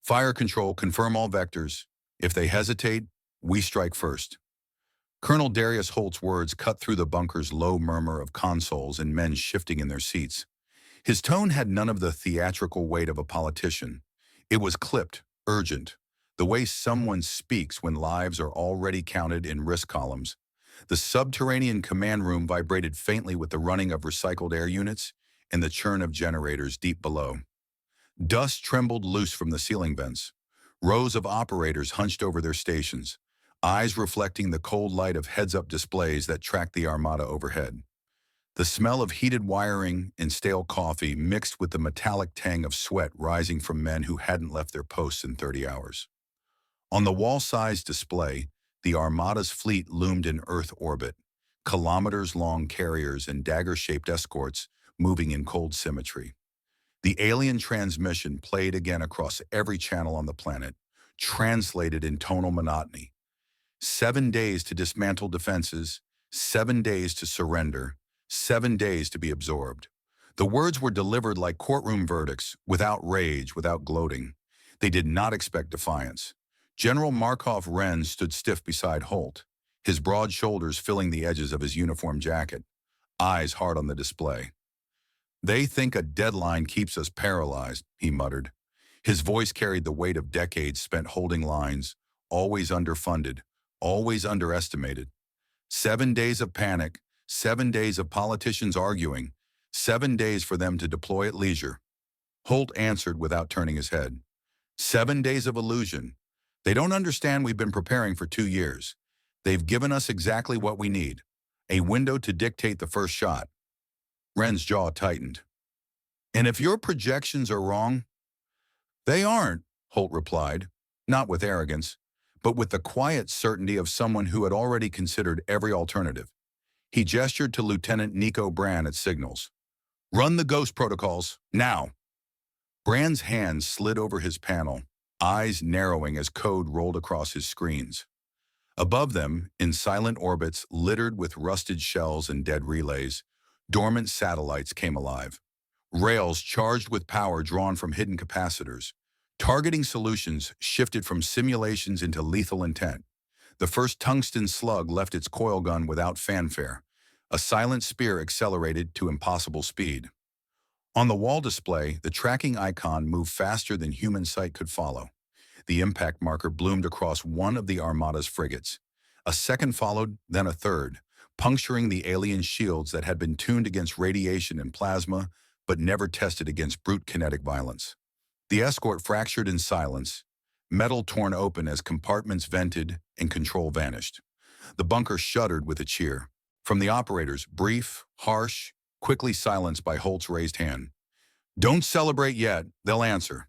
Fire control, confirm all vectors. If they hesitate, we strike first. Colonel Darius Holt's words cut through the bunker's low murmur of consoles and men shifting in their seats. His tone had none of the theatrical weight of a politician. It was clipped, urgent, the way someone speaks when lives are already counted in risk columns. The subterranean command room vibrated faintly with the running of recycled air units and the churn of generators deep below. Dust trembled loose from the ceiling vents. Rows of operators hunched over their stations, eyes reflecting the cold light of heads-up displays that tracked the Armada overhead. The smell of heated wiring and stale coffee mixed with the metallic tang of sweat rising from men who hadn't left their posts in 30 hours. On the wall-sized display, the Armada's fleet loomed in Earth orbit, kilometers-long carriers and dagger-shaped escorts moving in cold symmetry. The alien transmission played again across every channel on the planet, translated in tonal monotony. 7 days to dismantle defenses, 7 days to surrender, 7 days to be absorbed. The words were delivered like courtroom verdicts, without rage, without gloating. They did not expect defiance. General Markov Wren stood stiff beside Holt, his broad shoulders filling the edges of his uniform jacket, eyes hard on the display. "They think a deadline keeps us paralyzed," he muttered. His voice carried the weight of decades spent holding lines, always underfunded, always underestimated. 7 days of panic, 7 days of politicians arguing, 7 days for them to deploy at leisure. Holt answered without turning his head. 7 days of illusion. They don't understand we've been preparing for 2 years. They've given us exactly what we need, a window to dictate the first shot. Wren's jaw tightened. "And if your projections are wrong?" "They aren't," Holt replied, not with arrogance, but with the quiet certainty of someone who had already considered every alternative. He gestured to Lieutenant Nico Brand at signals. "Run the ghost protocols, now." Brand's hand slid over his panel, eyes narrowing as code rolled across his screens. Above them, in silent orbits littered with rusted shells and dead relays, dormant satellites came alive. Rails charged with power drawn from hidden capacitors. Targeting solutions shifted from simulations into lethal intent. The first tungsten slug left its coil gun without fanfare. A silent spear accelerated to impossible speed. On the wall display, the tracking icon moved faster than human sight could follow. The impact marker bloomed across one of the Armada's frigates. A second followed, then a third, puncturing the alien shields that had been tuned against radiation and plasma, but never tested against brute kinetic violence. The escort fractured in silence, metal torn open as compartments vented and control vanished. The bunker shuddered with a cheer. From the operators, brief, harsh, quickly silenced by Holt's raised hand. "Don't celebrate yet, they'll answer."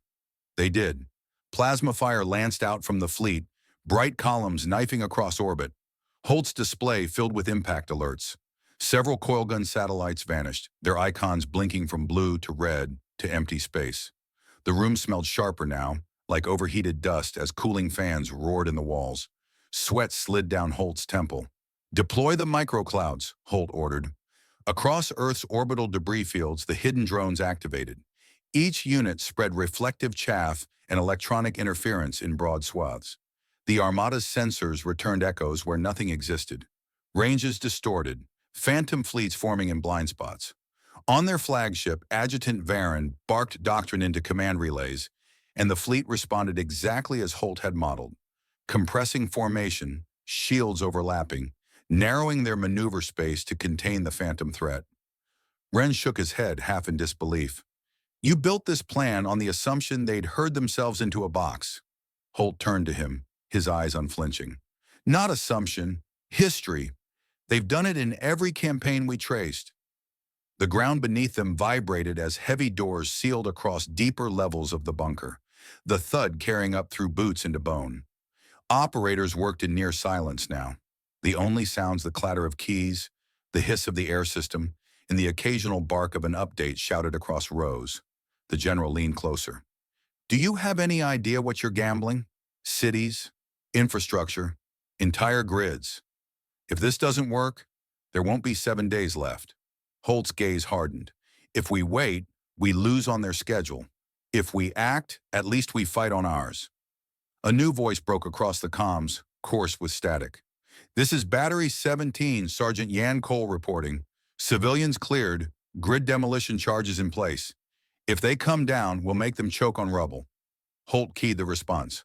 They did. Plasma fire lanced out from the fleet, bright columns knifing across orbit. Holt's display filled with impact alerts. Several coilgun satellites vanished, their icons blinking from blue to red to empty space. The room smelled sharper now, like overheated dust as cooling fans roared in the walls. Sweat slid down Holt's temple. "Deploy the microclouds," Holt ordered. Across Earth's orbital debris fields, the hidden drones activated. Each unit spread reflective chaff and electronic interference in broad swaths. The Armada's sensors returned echoes where nothing existed. Ranges distorted, phantom fleets forming in blind spots. On their flagship, Adjutant Varen barked doctrine into command relays, and the fleet responded exactly as Holt had modeled. Compressing formation, shields overlapping, narrowing their maneuver space to contain the phantom threat. Wren shook his head, half in disbelief. "You built this plan on the assumption they'd herd themselves into a box." Holt turned to him, his eyes unflinching. "Not assumption, history. They've done it in every campaign we traced." The ground beneath them vibrated as heavy doors sealed across deeper levels of the bunker, the thud carrying up through boots into bone. Operators worked in near silence now. The only sounds the clatter of keys, the hiss of the air system, and the occasional bark of an update shouted across rows. The general leaned closer. "Do you have any idea what you're gambling? Cities, infrastructure, entire grids. If this doesn't work, there won't be 7 days left." Holt's gaze hardened. "If we wait, we lose on their schedule. If we act, at least we fight on ours. A new voice broke across the comms, coarse with static. This is Battery 17, Sergeant Yan Cole reporting. Civilians cleared, grid demolition charges in place. If they come down, we'll make them choke on rubble. Holt keyed the response.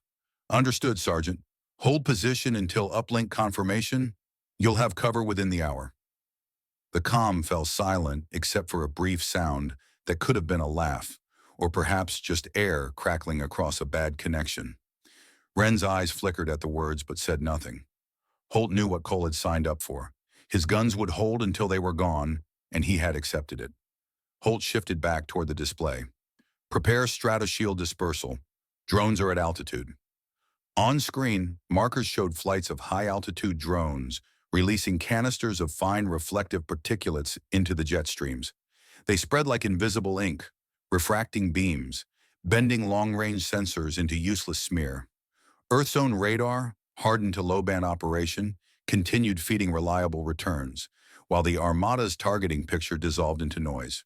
Understood, Sergeant. Hold position until uplink confirmation. You'll have cover within the hour. The comm fell silent except for a brief sound that could have been a laugh, or perhaps just air crackling across a bad connection. Wren's eyes flickered at the words but said nothing. Holt knew what Cole had signed up for. His guns would hold until they were gone, and he had accepted it. Holt shifted back toward the display. Prepare stratoshield dispersal. Drones are at altitude. On screen, markers showed flights of high-altitude drones releasing canisters of fine reflective particulates into the jet streams. They spread like invisible ink, refracting beams, bending long-range sensors into useless smear. Earth's own radar, hardened to low-band operation, continued feeding reliable returns, while the Armada's targeting picture dissolved into noise.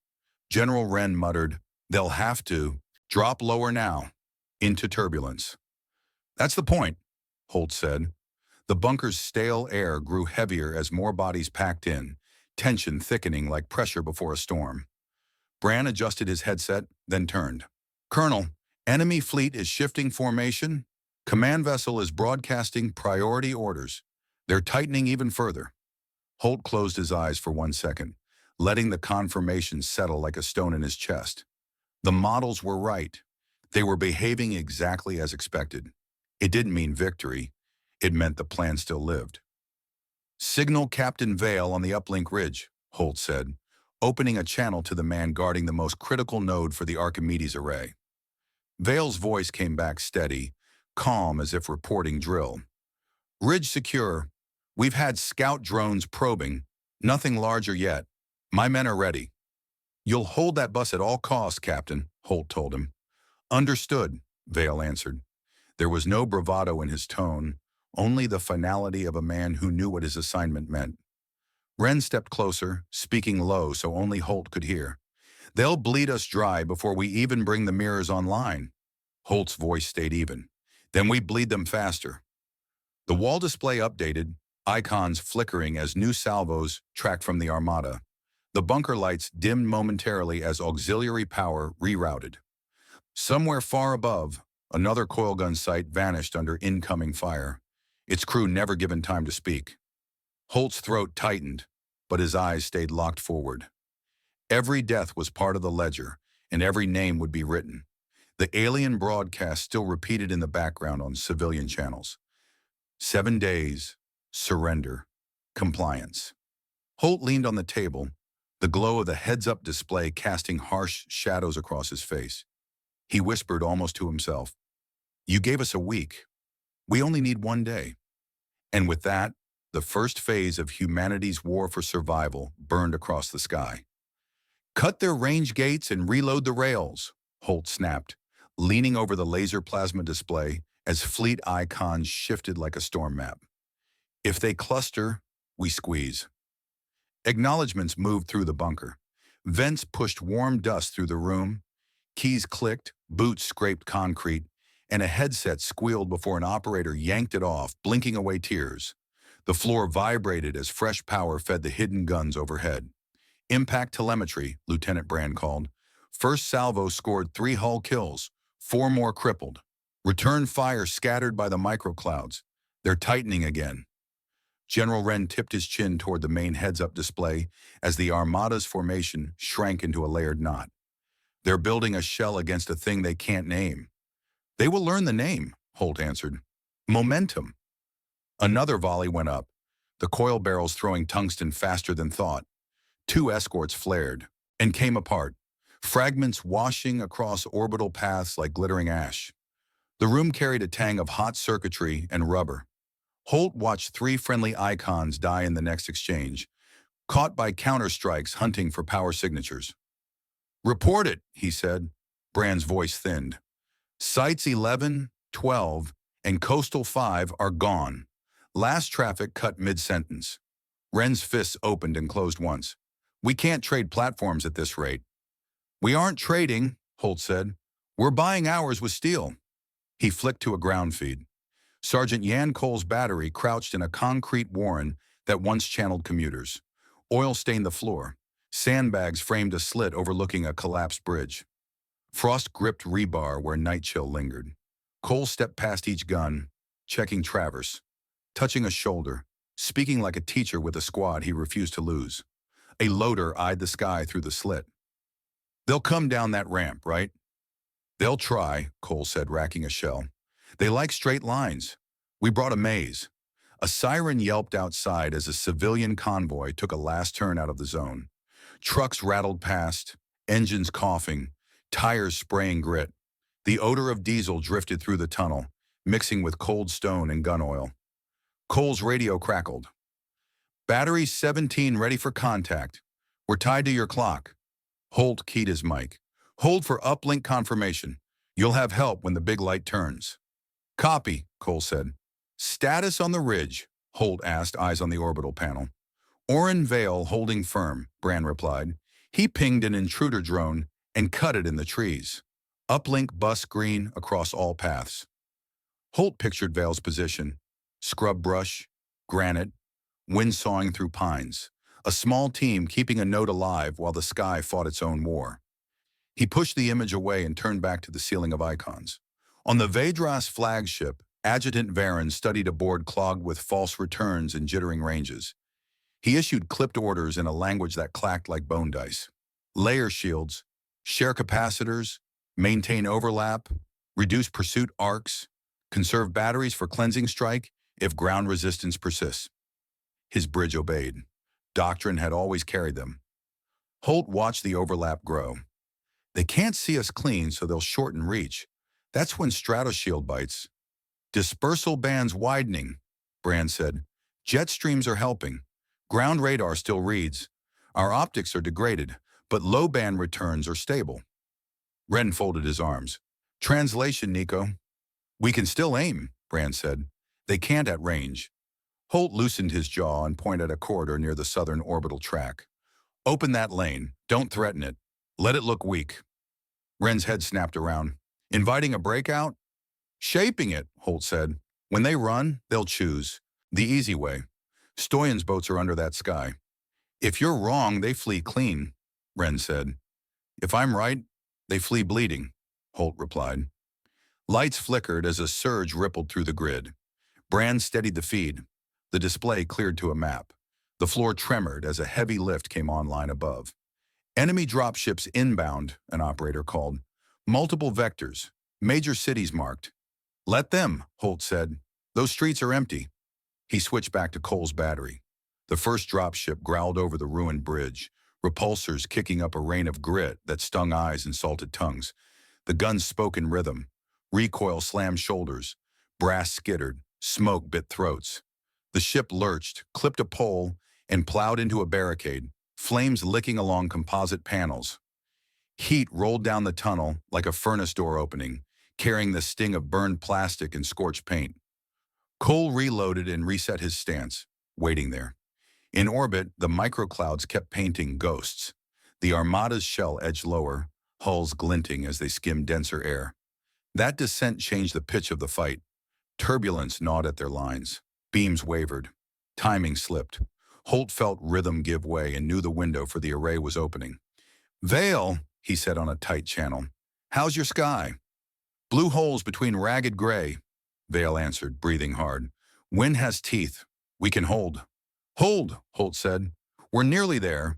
General Wren muttered, "They'll have to drop lower now," into turbulence. "That's the point," Holt said. The bunker's stale air grew heavier as more bodies packed in, tension thickening like pressure before a storm. Bran adjusted his headset, then turned. "Colonel, enemy fleet is shifting formation. Command vessel is broadcasting priority orders. They're tightening even further." Holt closed his eyes for 1 second, letting the confirmation settle like a stone in his chest. The models were right. They were behaving exactly as expected. It didn't mean victory. It meant the plan still lived. "Signal Captain Vale on the uplink ridge," Holt said, opening a channel to the man guarding the most critical node for the Archimedes array. Vale's voice came back steady, calm as if reporting drill. "Ridge secure. We've had scout drones probing. Nothing larger yet. My men are ready." "You'll hold that bus at all costs, Captain," Holt told him. "Understood," Vale answered. There was no bravado in his tone, only the finality of a man who knew what his assignment meant. Wren stepped closer, speaking low so only Holt could hear. "They'll bleed us dry before we even bring the mirrors online." Holt's voice stayed even. "Then we bleed them faster." The wall display updated, icons flickering as new salvos tracked from the Armada. The bunker lights dimmed momentarily as auxiliary power rerouted. Somewhere far above, another coilgun site vanished under incoming fire, its crew never given time to speak. Holt's throat tightened, but his eyes stayed locked forward. Every death was part of the ledger, and every name would be written. The alien broadcast still repeated in the background on civilian channels. 7 days, surrender, compliance. Holt leaned on the table, the glow of the heads-up display casting harsh shadows across his face. He whispered almost to himself, "You gave us a week. We only need 1 day." And with that, the first phase of humanity's war for survival burned across the sky. "Cut their range gates and reload the rails," Holt snapped, leaning over the laser plasma display as fleet icons shifted like a storm map. "If they cluster, we squeeze." Acknowledgements moved through the bunker. Vents pushed warm dust through the room. Keys clicked, boots scraped concrete, and a headset squealed before an operator yanked it off, blinking away tears. The floor vibrated as fresh power fed the hidden guns overhead. "Impact telemetry," Lieutenant Brand called. "First salvo scored 3 hull kills, 4 more crippled. Return fire scattered by the microclouds. They're tightening again." General Wren tipped his chin toward the main heads-up display as the Armada's formation shrank into a layered knot. "They're building a shell against a thing they can't name." "They will learn the name," Holt answered. "Momentum." Another volley went up, the coil barrels throwing tungsten faster than thought. 2 escorts flared and came apart, fragments washing across orbital paths like glittering ash. The room carried a tang of hot circuitry and rubber. Holt watched 3 friendly icons die in the next exchange, caught by counterstrikes hunting for power signatures. "Report it," he said. Brand's voice thinned. "Sites 11, 12, and Coastal 5 are gone. Last traffic cut mid-sentence." Wren's fists opened and closed once. "We can't trade platforms at this rate." "We aren't trading," Holt said. We're buying ours with steel. He flicked to a ground feed. Sergeant Yan Cole's battery crouched in a concrete warren that once channeled commuters. Oil stained the floor. Sandbags framed a slit overlooking a collapsed bridge. Frost gripped rebar where night chill lingered. Cole stepped past each gun, checking traverse, touching a shoulder, speaking like a teacher with a squad he refused to lose. A loader eyed the sky through the slit. They'll come down that ramp, right? They'll try, Cole said, racking a shell. They like straight lines. We brought a maze. A siren yelped outside as a civilian convoy took a last turn out of the zone. Trucks rattled past, engines coughing, tires spraying grit. The odor of diesel drifted through the tunnel, mixing with cold stone and gun oil. Cole's radio crackled. Battery 17 ready for contact. We're tied to your clock. Holt keyed his mic. Hold for uplink confirmation. You'll have help when the big light turns. Copy, Cole said. Status on the ridge, Holt asked, eyes on the orbital panel. Oren Vale holding firm, Brand replied. He pinged an intruder drone and cut it in the trees. Uplink bus green across all paths. Holt pictured Vale's position. Scrub brush, granite, wind sawing through pines. A small team keeping a note alive while the sky fought its own war. He pushed the image away and turned back to the ceiling of icons. On the Vedras flagship, Adjutant Varen studied a board clogged with false returns and jittering ranges. He issued clipped orders in a language that clacked like bone dice. Layer shields, share capacitors, maintain overlap, reduce pursuit arcs, conserve batteries for cleansing strike if ground resistance persists. His bridge obeyed. Doctrine had always carried them. Holt watched the overlap grow. They can't see us clean, so they'll shorten reach. That's when stratoshield bites. Dispersal bands widening, Brand said. Jet streams are helping. Ground radar still reads. Our optics are degraded, but low band returns are stable. Wren folded his arms. Translation, Nico. We can still aim, Brand said. They can't at range. Holt loosened his jaw and pointed at a corridor near the southern orbital track. Open that lane. Don't threaten it. Let it look weak. Wren's head snapped around. Inviting a breakout? Shaping it, Holt said. When they run, they'll choose. The easy way. Stoyan's boats are under that sky. If you're wrong, they flee clean, Wren said. If I'm right, they flee bleeding, Holt replied. Lights flickered as a surge rippled through the grid. Brand steadied the feed. The display cleared to a map. The floor tremored as a heavy lift came online above. Enemy dropships inbound, an operator called. Multiple vectors. Major cities marked. Let them, Holt said. Those streets are empty. He switched back to Cole's battery. The first dropship growled over the ruined bridge, repulsors kicking up a rain of grit that stung eyes and salted tongues. The guns spoke in rhythm. Recoil slammed shoulders. Brass skittered. Smoke bit throats. The ship lurched, clipped a pole, and plowed into a barricade, flames licking along composite panels. Heat rolled down the tunnel like a furnace door opening, carrying the sting of burned plastic and scorched paint. Cole reloaded and reset his stance, waiting there. In orbit, the microclouds kept painting ghosts. The Armada's shell edged lower, hulls glinting as they skimmed denser air. That descent changed the pitch of the fight. Turbulence gnawed at their lines. Beams wavered. Timing slipped. Holt felt rhythm give way and knew the window for the array was opening. Vale, he said on a tight channel. How's your sky? Blue holes between ragged gray, Vale answered, breathing hard. Wind has teeth. We can hold. Hold, Holt said. We're nearly there.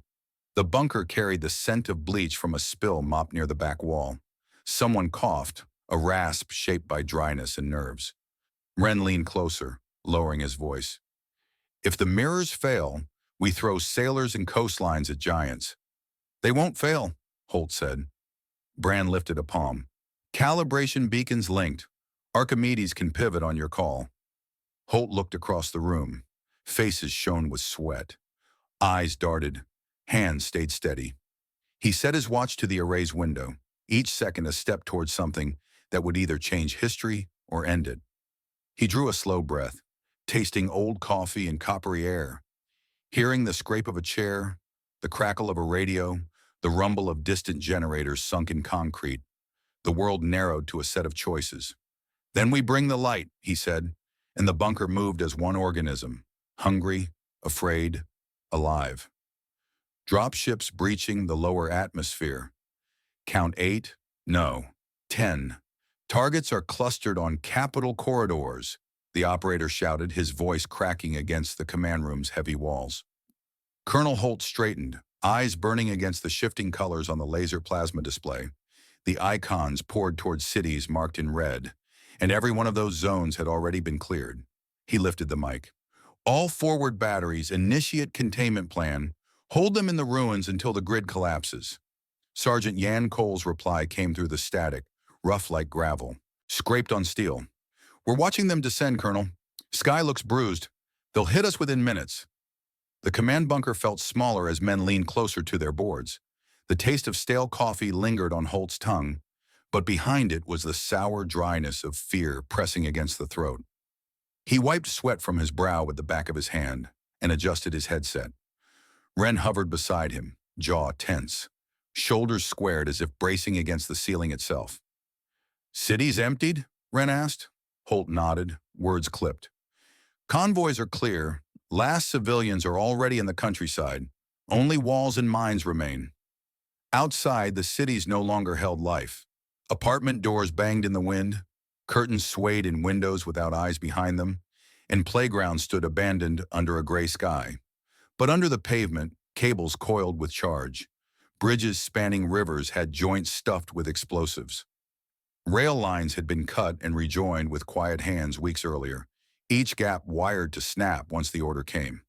The bunker carried the scent of bleach from a spill mopped near the back wall. Someone coughed, a rasp shaped by dryness and nerves. Wren leaned closer, lowering his voice. If the mirrors fail, we throw sailors and coastlines at giants. They won't fail, Holt said. Brand lifted a palm. Calibration beacons linked. Archimedes can pivot on your call. Holt looked across the room. Faces shone with sweat. Eyes darted. Hands stayed steady. He set his watch to the array's window, each second a step towards something that would either change history or end it. He drew a slow breath, tasting old coffee and coppery air. Hearing the scrape of a chair, the crackle of a radio, the rumble of distant generators sunk in concrete. The world narrowed to a set of choices. "Then we bring the light," he said, and the bunker moved as one organism, hungry, afraid, alive. Dropships breaching the lower atmosphere. Count 8? No. 10. Targets are clustered on capital corridors, the operator shouted, his voice cracking against the command room's heavy walls. Colonel Holt straightened, eyes burning against the shifting colors on the laser plasma display. The icons poured towards cities marked in red, and every one of those zones had already been cleared. He lifted the mic. "All forward batteries, initiate containment plan. Hold them in the ruins until the grid collapses." Sergeant Yan Cole's reply came through the static, rough like gravel, scraped on steel. "We're watching them descend, Colonel. Sky looks bruised. They'll hit us within minutes." The command bunker felt smaller as men leaned closer to their boards. The taste of stale coffee lingered on Holt's tongue, but behind it was the sour dryness of fear pressing against the throat. He wiped sweat from his brow with the back of his hand and adjusted his headset. Wren hovered beside him, jaw tense, shoulders squared as if bracing against the ceiling itself. "Cities emptied?" Wren asked. Holt nodded, words clipped. "Convoys are clear. Last civilians are already in the countryside. Only walls and mines remain." Outside, the cities no longer held life. Apartment doors banged in the wind, curtains swayed in windows without eyes behind them, and playgrounds stood abandoned under a gray sky. But under the pavement, cables coiled with charge. Bridges spanning rivers had joints stuffed with explosives. Rail lines had been cut and rejoined with quiet hands weeks earlier, each gap wired to snap once the order came.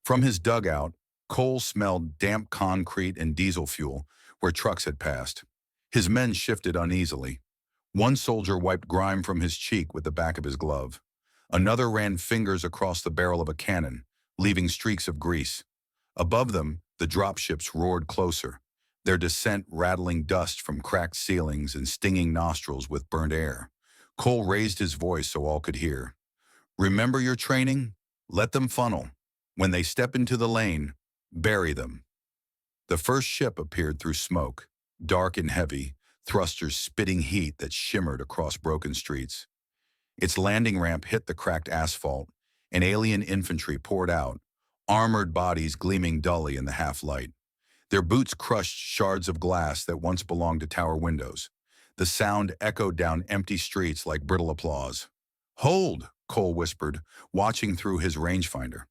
From his dugout, Cole smelled damp concrete and diesel fuel where trucks had passed. His men shifted uneasily. One soldier wiped grime from his cheek with the back of his glove. Another ran fingers across the barrel of a cannon, leaving streaks of grease. Above them, the dropships roared closer, their descent rattling dust from cracked ceilings and stinging nostrils with burnt air. Cole raised his voice so all could hear. "Remember your training? Let them funnel. When they step into the lane, bury them." The first ship appeared through smoke, dark and heavy, thrusters spitting heat that shimmered across broken streets. Its landing ramp hit the cracked asphalt, and alien infantry poured out, armored bodies gleaming dully in the half-light. Their boots crushed shards of glass that once belonged to tower windows. The sound echoed down empty streets like brittle applause. "Hold," Cole whispered, watching through his rangefinder.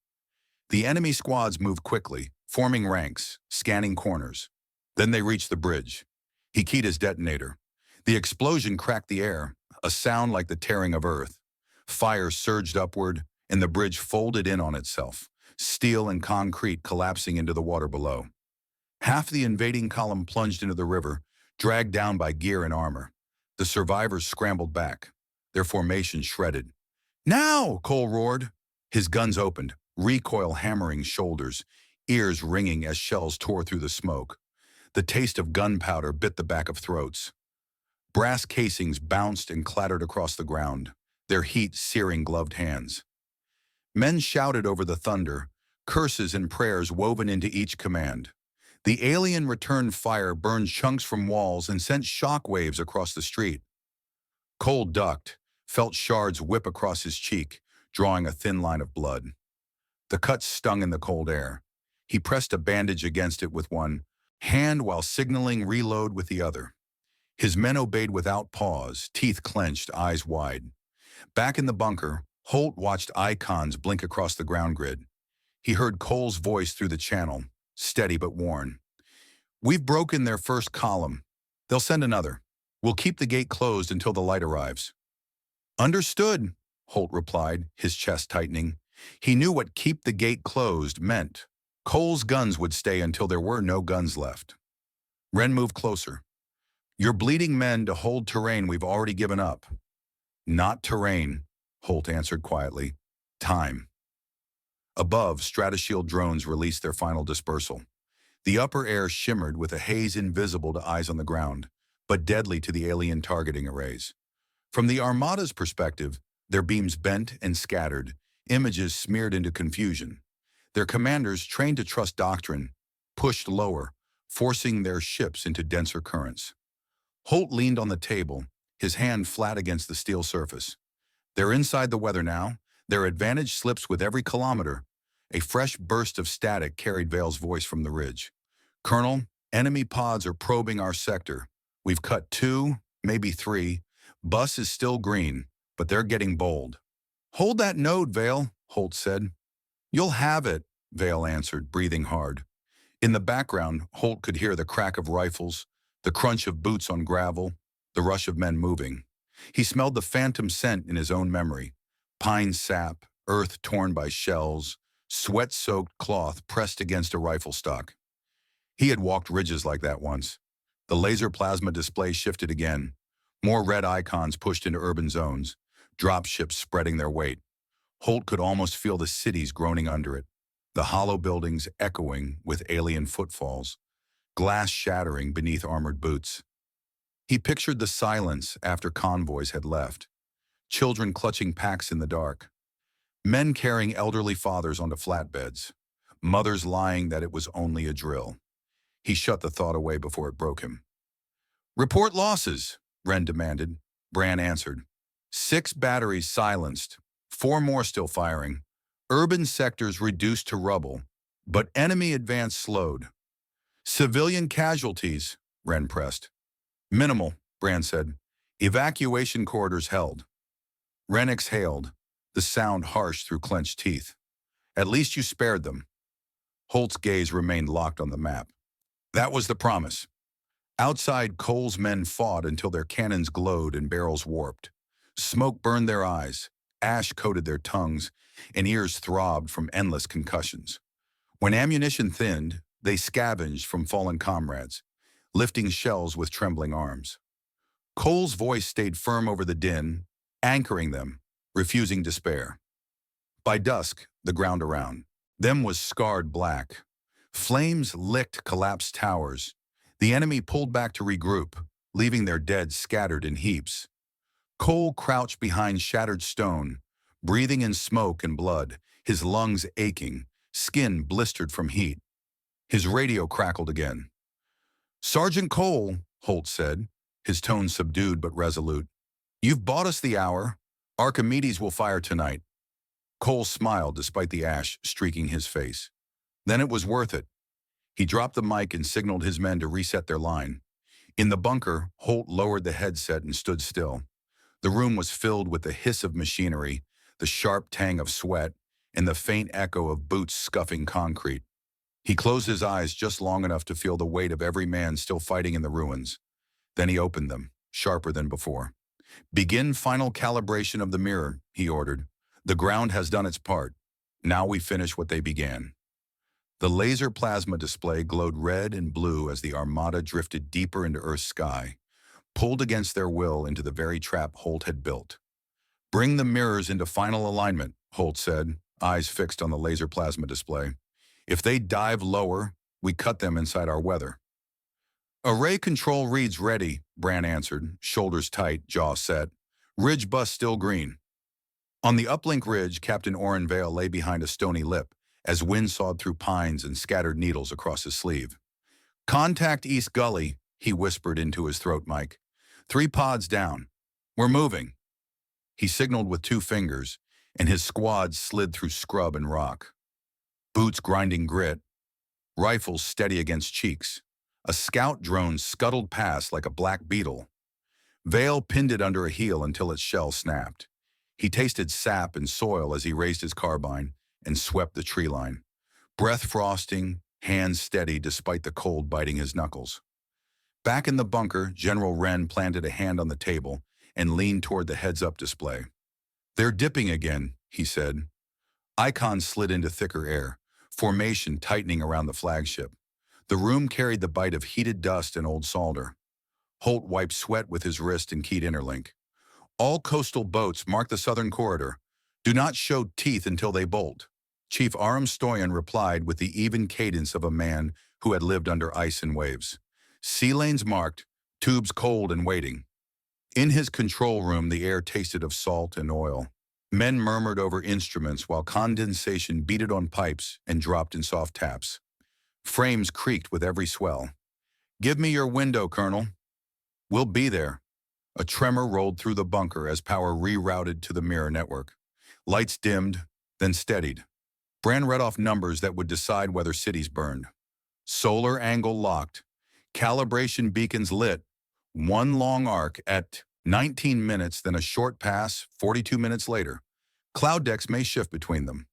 The enemy squads moved quickly, forming ranks, scanning corners. Then they reached the bridge. He keyed his detonator. The explosion cracked the air, a sound like the tearing of earth. Fire surged upward, and the bridge folded in on itself, steel and concrete collapsing into the water below. Half the invading column plunged into the river, dragged down by gear and armor. The survivors scrambled back, their formation shredded. "Now!" Cole roared. His guns opened, recoil hammering shoulders, ears ringing as shells tore through the smoke. The taste of gunpowder bit the back of throats. Brass casings bounced and clattered across the ground, their heat searing gloved hands. Men shouted over the thunder, curses and prayers woven into each command. The alien return fire burned chunks from walls and sent shock waves across the street. Cole ducked, felt shards whip across his cheek, drawing a thin line of blood. The cut stung in the cold air. He pressed a bandage against it with one hand while signaling reload with the other. His men obeyed without pause, teeth clenched, eyes wide. Back in the bunker, Holt watched icons blink across the ground grid. He heard Cole's voice through the channel, steady but worn. "We've broken their first column. They'll send another. We'll keep the gate closed until the light arrives." "Understood," Holt replied, his chest tightening. He knew what "keep the gate closed" meant. Cole's guns would stay until there were no guns left. Wren moved closer. "You're bleeding men to hold terrain we've already given up." "Not terrain," Holt answered quietly. "Time." Above, stratoshield drones released their final dispersal. The upper air shimmered with a haze invisible to eyes on the ground, but deadly to the alien targeting arrays. From the Armada's perspective, their beams bent and scattered, images smeared into confusion. Their commanders, trained to trust doctrine, pushed lower, forcing their ships into denser currents. Holt leaned on the table, his hand flat against the steel surface. They're inside the weather now. Their advantage slips with every kilometer. A fresh burst of static carried Vale's voice from the ridge. Colonel, enemy pods are probing our sector. We've cut 2, maybe 3. Bus is still green, but they're getting bold. Hold that node, Vale, Holt said. You'll have it, Vale answered, breathing hard. In the background, Holt could hear the crack of rifles, the crunch of boots on gravel, the rush of men moving. He smelled the phantom scent in his own memory. Pine sap, earth torn by shells, sweat-soaked cloth pressed against a rifle stock. He had walked ridges like that once. The laser plasma display shifted again. More red icons pushed into urban zones, dropships spreading their weight. Holt could almost feel the cities groaning under it, the hollow buildings echoing with alien footfalls, glass shattering beneath armored boots. He pictured the silence after convoys had left, children clutching packs in the dark, men carrying elderly fathers onto flatbeds, mothers lying that it was only a drill. He shut the thought away before it broke him. Report losses, Wren demanded. Bran answered. 6 batteries silenced, 4 more still firing. Urban sectors reduced to rubble, but enemy advance slowed. Civilian casualties, Wren pressed. Minimal, Bran said. Evacuation corridors held. Wren exhaled, the sound harsh through clenched teeth. At least you spared them. Holt's gaze remained locked on the map. That was the promise. Outside, Cole's men fought until their cannons glowed and barrels warped. Smoke burned their eyes, ash coated their tongues, and ears throbbed from endless concussions. When ammunition thinned, they scavenged from fallen comrades, lifting shells with trembling arms. Cole's voice stayed firm over the din, anchoring them, refusing despair. By dusk, the ground around them was scarred black. Flames licked collapsed towers. The enemy pulled back to regroup, leaving their dead scattered in heaps. Cole crouched behind shattered stone, breathing in smoke and blood, his lungs aching, skin blistered from heat. His radio crackled again. Sergeant Cole, Holt said, his tone subdued but resolute. You've bought us the hour. Archimedes will fire tonight. Cole smiled despite the ash streaking his face. Then it was worth it. He dropped the mic and signaled his men to reset their line. In the bunker, Holt lowered the headset and stood still. The room was filled with the hiss of machinery, the sharp tang of sweat, and the faint echo of boots scuffing concrete. He closed his eyes just long enough to feel the weight of every man still fighting in the ruins. Then he opened them, sharper than before. Begin final calibration of the mirror, he ordered. The ground has done its part. Now we finish what they began. The laser plasma display glowed red and blue as the Armada drifted deeper into Earth's sky, pulled against their will into the very trap Holt had built. Bring the mirrors into final alignment, Holt said, eyes fixed on the laser plasma display. If they dive lower, we cut them inside our weather. Array control reads ready, Bran answered, shoulders tight, jaw set. Ridge bus still green. On the uplink ridge, Captain Oren Vale lay behind a stony lip, as wind sawed through pines and scattered needles across his sleeve. Contact East Gully, he whispered into his throat mic. 3 pods down. We're moving. He signaled with 2 fingers, and his squad slid through scrub and rock. Boots grinding grit, rifles steady against cheeks. A scout drone scuttled past like a black beetle. Vale pinned it under a heel until its shell snapped. He tasted sap and soil as he raised his carbine and swept the tree line. Breath frosting, hands steady despite the cold biting his knuckles. Back in the bunker, General Wren planted a hand on the table and leaned toward the heads-up display. They're dipping again, he said. Icons slid into thicker air, formation tightening around the flagship. The room carried the bite of heated dust and old solder. Holt wiped sweat with his wrist and keyed interlink. All coastal boats mark the southern corridor. Do not show teeth until they bolt. Chief Aram Stoyan replied with the even cadence of a man who had lived under ice and waves. Sea lanes marked, tubes cold and waiting. In his control room, the air tasted of salt and oil. Men murmured over instruments while condensation beaded on pipes and dropped in soft taps. Frames creaked with every swell. Give me your window, Colonel. We'll be there. A tremor rolled through the bunker as power rerouted to the mirror network. Lights dimmed, then steadied. Bran read off numbers that would decide whether cities burned. Solar angle locked. Calibration beacons lit. One long arc at 19 minutes, then a short pass 42 minutes later. Cloud decks may shift between them.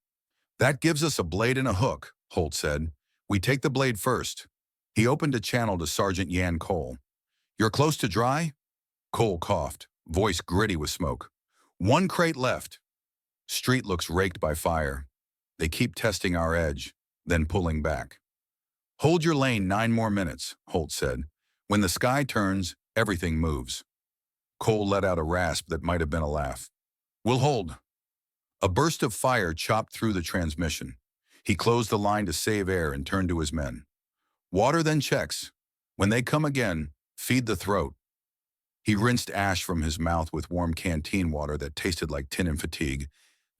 That gives us a blade and a hook, Holt said. We take the blade first. He opened a channel to Sergeant Yan Cole. You're close to dry? Cole coughed, voice gritty with smoke. One crate left. Street looks raked by fire. They keep testing our edge, then pulling back. Hold your lane 9 more minutes, Holt said. When the sky turns, everything moves. Cole let out a rasp that might have been a laugh. We'll hold. A burst of fire chopped through the transmission. He closed the line to save air and turned to his men. Water then checks. When they come again, feed the throat. He rinsed ash from his mouth with warm canteen water that tasted like tin and fatigue,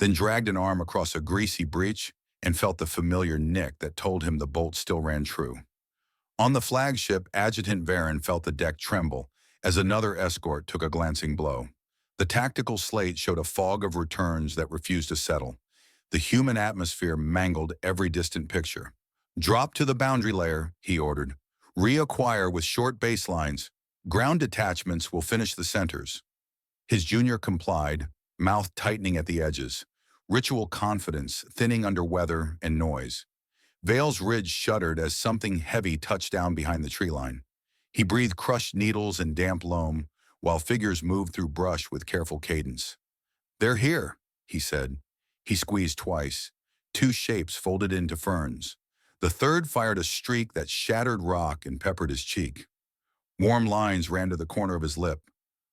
then dragged an arm across a greasy breach and felt the familiar nick that told him the bolt still ran true. On the flagship, Adjutant Varen felt the deck tremble as another escort took a glancing blow. The tactical slate showed a fog of returns that refused to settle. The human atmosphere mangled every distant picture. Drop to the boundary layer, he ordered. Reacquire with short baselines. Ground detachments will finish the centers. His junior complied, mouth tightening at the edges. Ritual confidence thinning under weather and noise. Vale's ridge shuddered as something heavy touched down behind the tree line. He breathed crushed needles and damp loam, while figures moved through brush with careful cadence. They're here, he said. He squeezed twice. 2 shapes folded into ferns. The third fired a streak that shattered rock and peppered his cheek. Warm lines ran to the corner of his lip,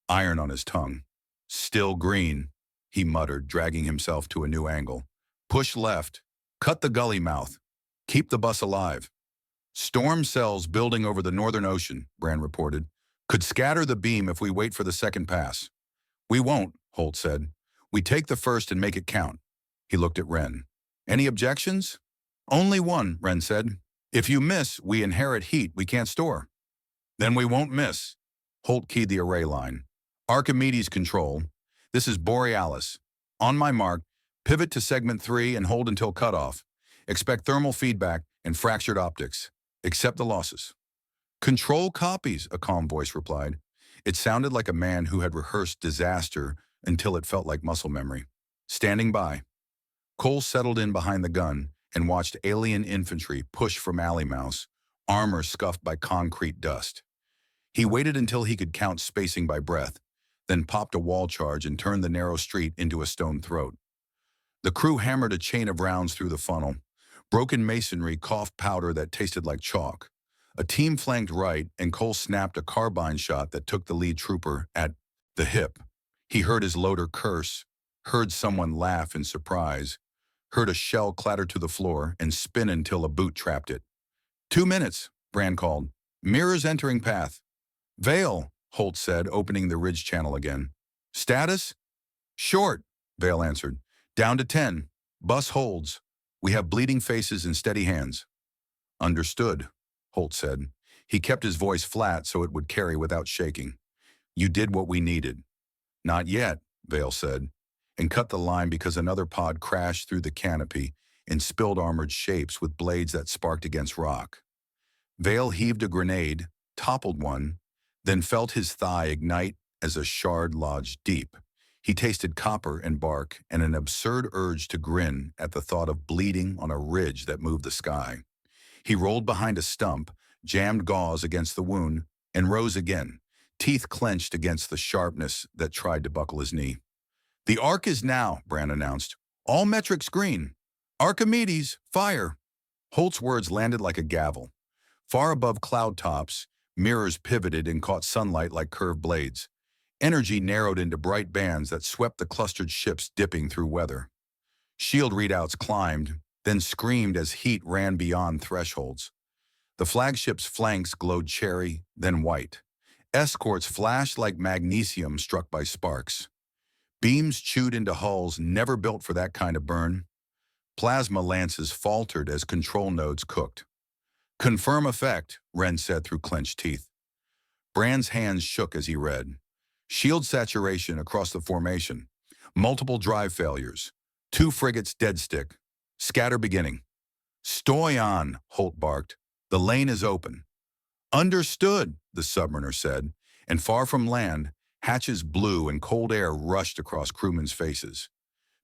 iron on his tongue. Still green, he muttered, dragging himself to a new angle. Push left. Cut the gully mouth. Keep the bus alive. Storm cells building over the northern ocean, Bran reported. Could scatter the beam if we wait for the second pass. We won't, Holt said. We take the first and make it count. He looked at Ren. Any objections? Only one, Ren said. If you miss, we inherit heat we can't store. Then we won't miss. Holt keyed the array line. Archimedes control. This is Borealis. On my mark, pivot to segment 3 and hold until cutoff. Expect thermal feedback and fractured optics. Accept the losses. Control copies, a calm voice replied. It sounded like a man who had rehearsed disaster until it felt like muscle memory. Standing by. Cole settled in behind the gun and watched alien infantry push from alley mouths, armor scuffed by concrete dust. He waited until he could count spacing by breath, then popped a wall charge and turned the narrow street into a stone throat. The crew hammered a chain of rounds through the funnel. Broken masonry coughed powder that tasted like chalk. A team flanked right, and Cole snapped a carbine shot that took the lead trooper at the hip. He heard his loader curse, heard someone laugh in surprise, heard a shell clatter to the floor and spin until a boot trapped it. 2 minutes, Bran called. Mirrors entering path. Vale, Holt said, opening the ridge channel again. Status? Short, Vale answered. Down to 10. Bus holds. We have bleeding faces and steady hands. Understood, Holt said. He kept his voice flat so it would carry without shaking. You did what we needed. Not yet, Vale said, and cut the line because another pod crashed through the canopy and spilled armored shapes with blades that sparked against rock. Vale heaved a grenade, toppled one, then felt his thigh ignite as a shard lodged deep. He tasted copper and bark and an absurd urge to grin at the thought of bleeding on a ridge that moved the sky. He rolled behind a stump, jammed gauze against the wound, and rose again, teeth clenched against the sharpness that tried to buckle his knee. The arc is now, Bran announced. All metrics green. Archimedes, fire. Holt's words landed like a gavel. Far above cloud tops, mirrors pivoted and caught sunlight like curved blades. Energy narrowed into bright bands that swept the clustered ships dipping through weather. Shield readouts climbed, then screamed as heat ran beyond thresholds. The flagship's flanks glowed cherry, then white. Escorts flashed like magnesium struck by sparks. Beams chewed into hulls never built for that kind of burn. Plasma lances faltered as control nodes cooked. Confirm effect, Ren said through clenched teeth. Brand's hands shook as he read. Shield saturation across the formation. Multiple drive failures. 2 frigates dead stick. Scatter beginning. Stoy on, Holt barked. The lane is open. Understood, the submariner said, and far from land, hatches blew and cold air rushed across crewmen's faces.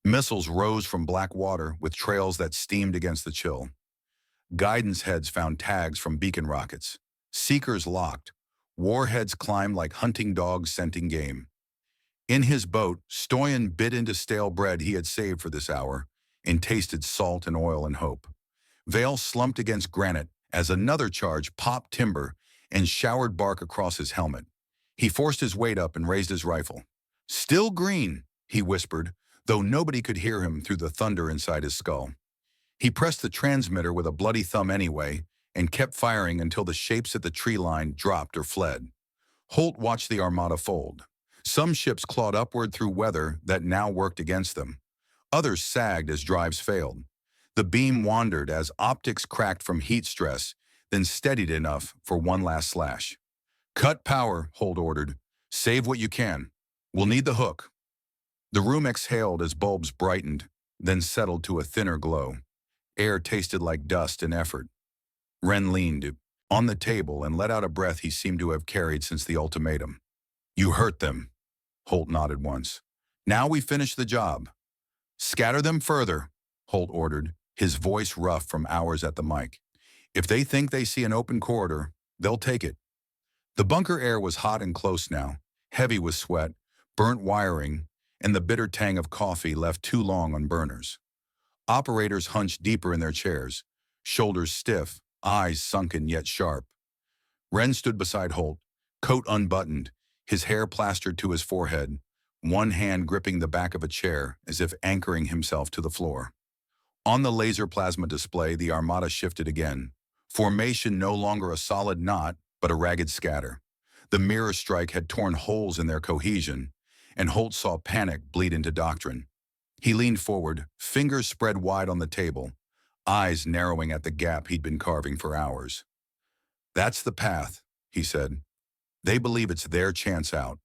Missiles rose from black water with trails that steamed against the chill. Guidance heads found tags from beacon rockets. Seekers locked. Warheads climbed like hunting dogs scenting game. In his boat, Stoyan bit into stale bread he had saved for this hour and tasted salt and oil and hope. Vale slumped against granite as another charge popped timber and showered bark across his helmet. He forced his weight up and raised his rifle. Still green, he whispered, though nobody could hear him through the thunder inside his skull. He pressed the transmitter with a bloody thumb anyway and kept firing until the shapes at the tree line dropped or fled. Holt watched the Armada fold. Some ships clawed upward through weather that now worked against them. Others sagged as drives failed. The beam wandered as optics cracked from heat stress, then steadied enough for one last slash. Cut power, Holt ordered. Save what you can. We'll need the hook. The room exhaled as bulbs brightened, then settled to a thinner glow. Air tasted like dust and effort. Wren leaned on the table and let out a breath he seemed to have carried since the ultimatum. You hurt them, Holt nodded once. Now we finish the job. Scatter them further, Holt ordered, his voice rough from hours at the mic. If they think they see an open corridor, they'll take it. The bunker air was hot and close now, heavy with sweat, burnt wiring, and the bitter tang of coffee left too long on burners. Operators hunched deeper in their chairs, shoulders stiff, eyes sunken yet sharp. Wren stood beside Holt, coat unbuttoned, his hair plastered to his forehead, one hand gripping the back of a chair as if anchoring himself to the floor. On the laser plasma display, the Armada shifted again, formation no longer a solid knot, but a ragged scatter. The mirror strike had torn holes in their cohesion, and Holt saw panic bleed into doctrine. He leaned forward, fingers spread wide on the table, eyes narrowing at the gap he'd been carving for hours. That's the path, he said. They believe it's their chance out.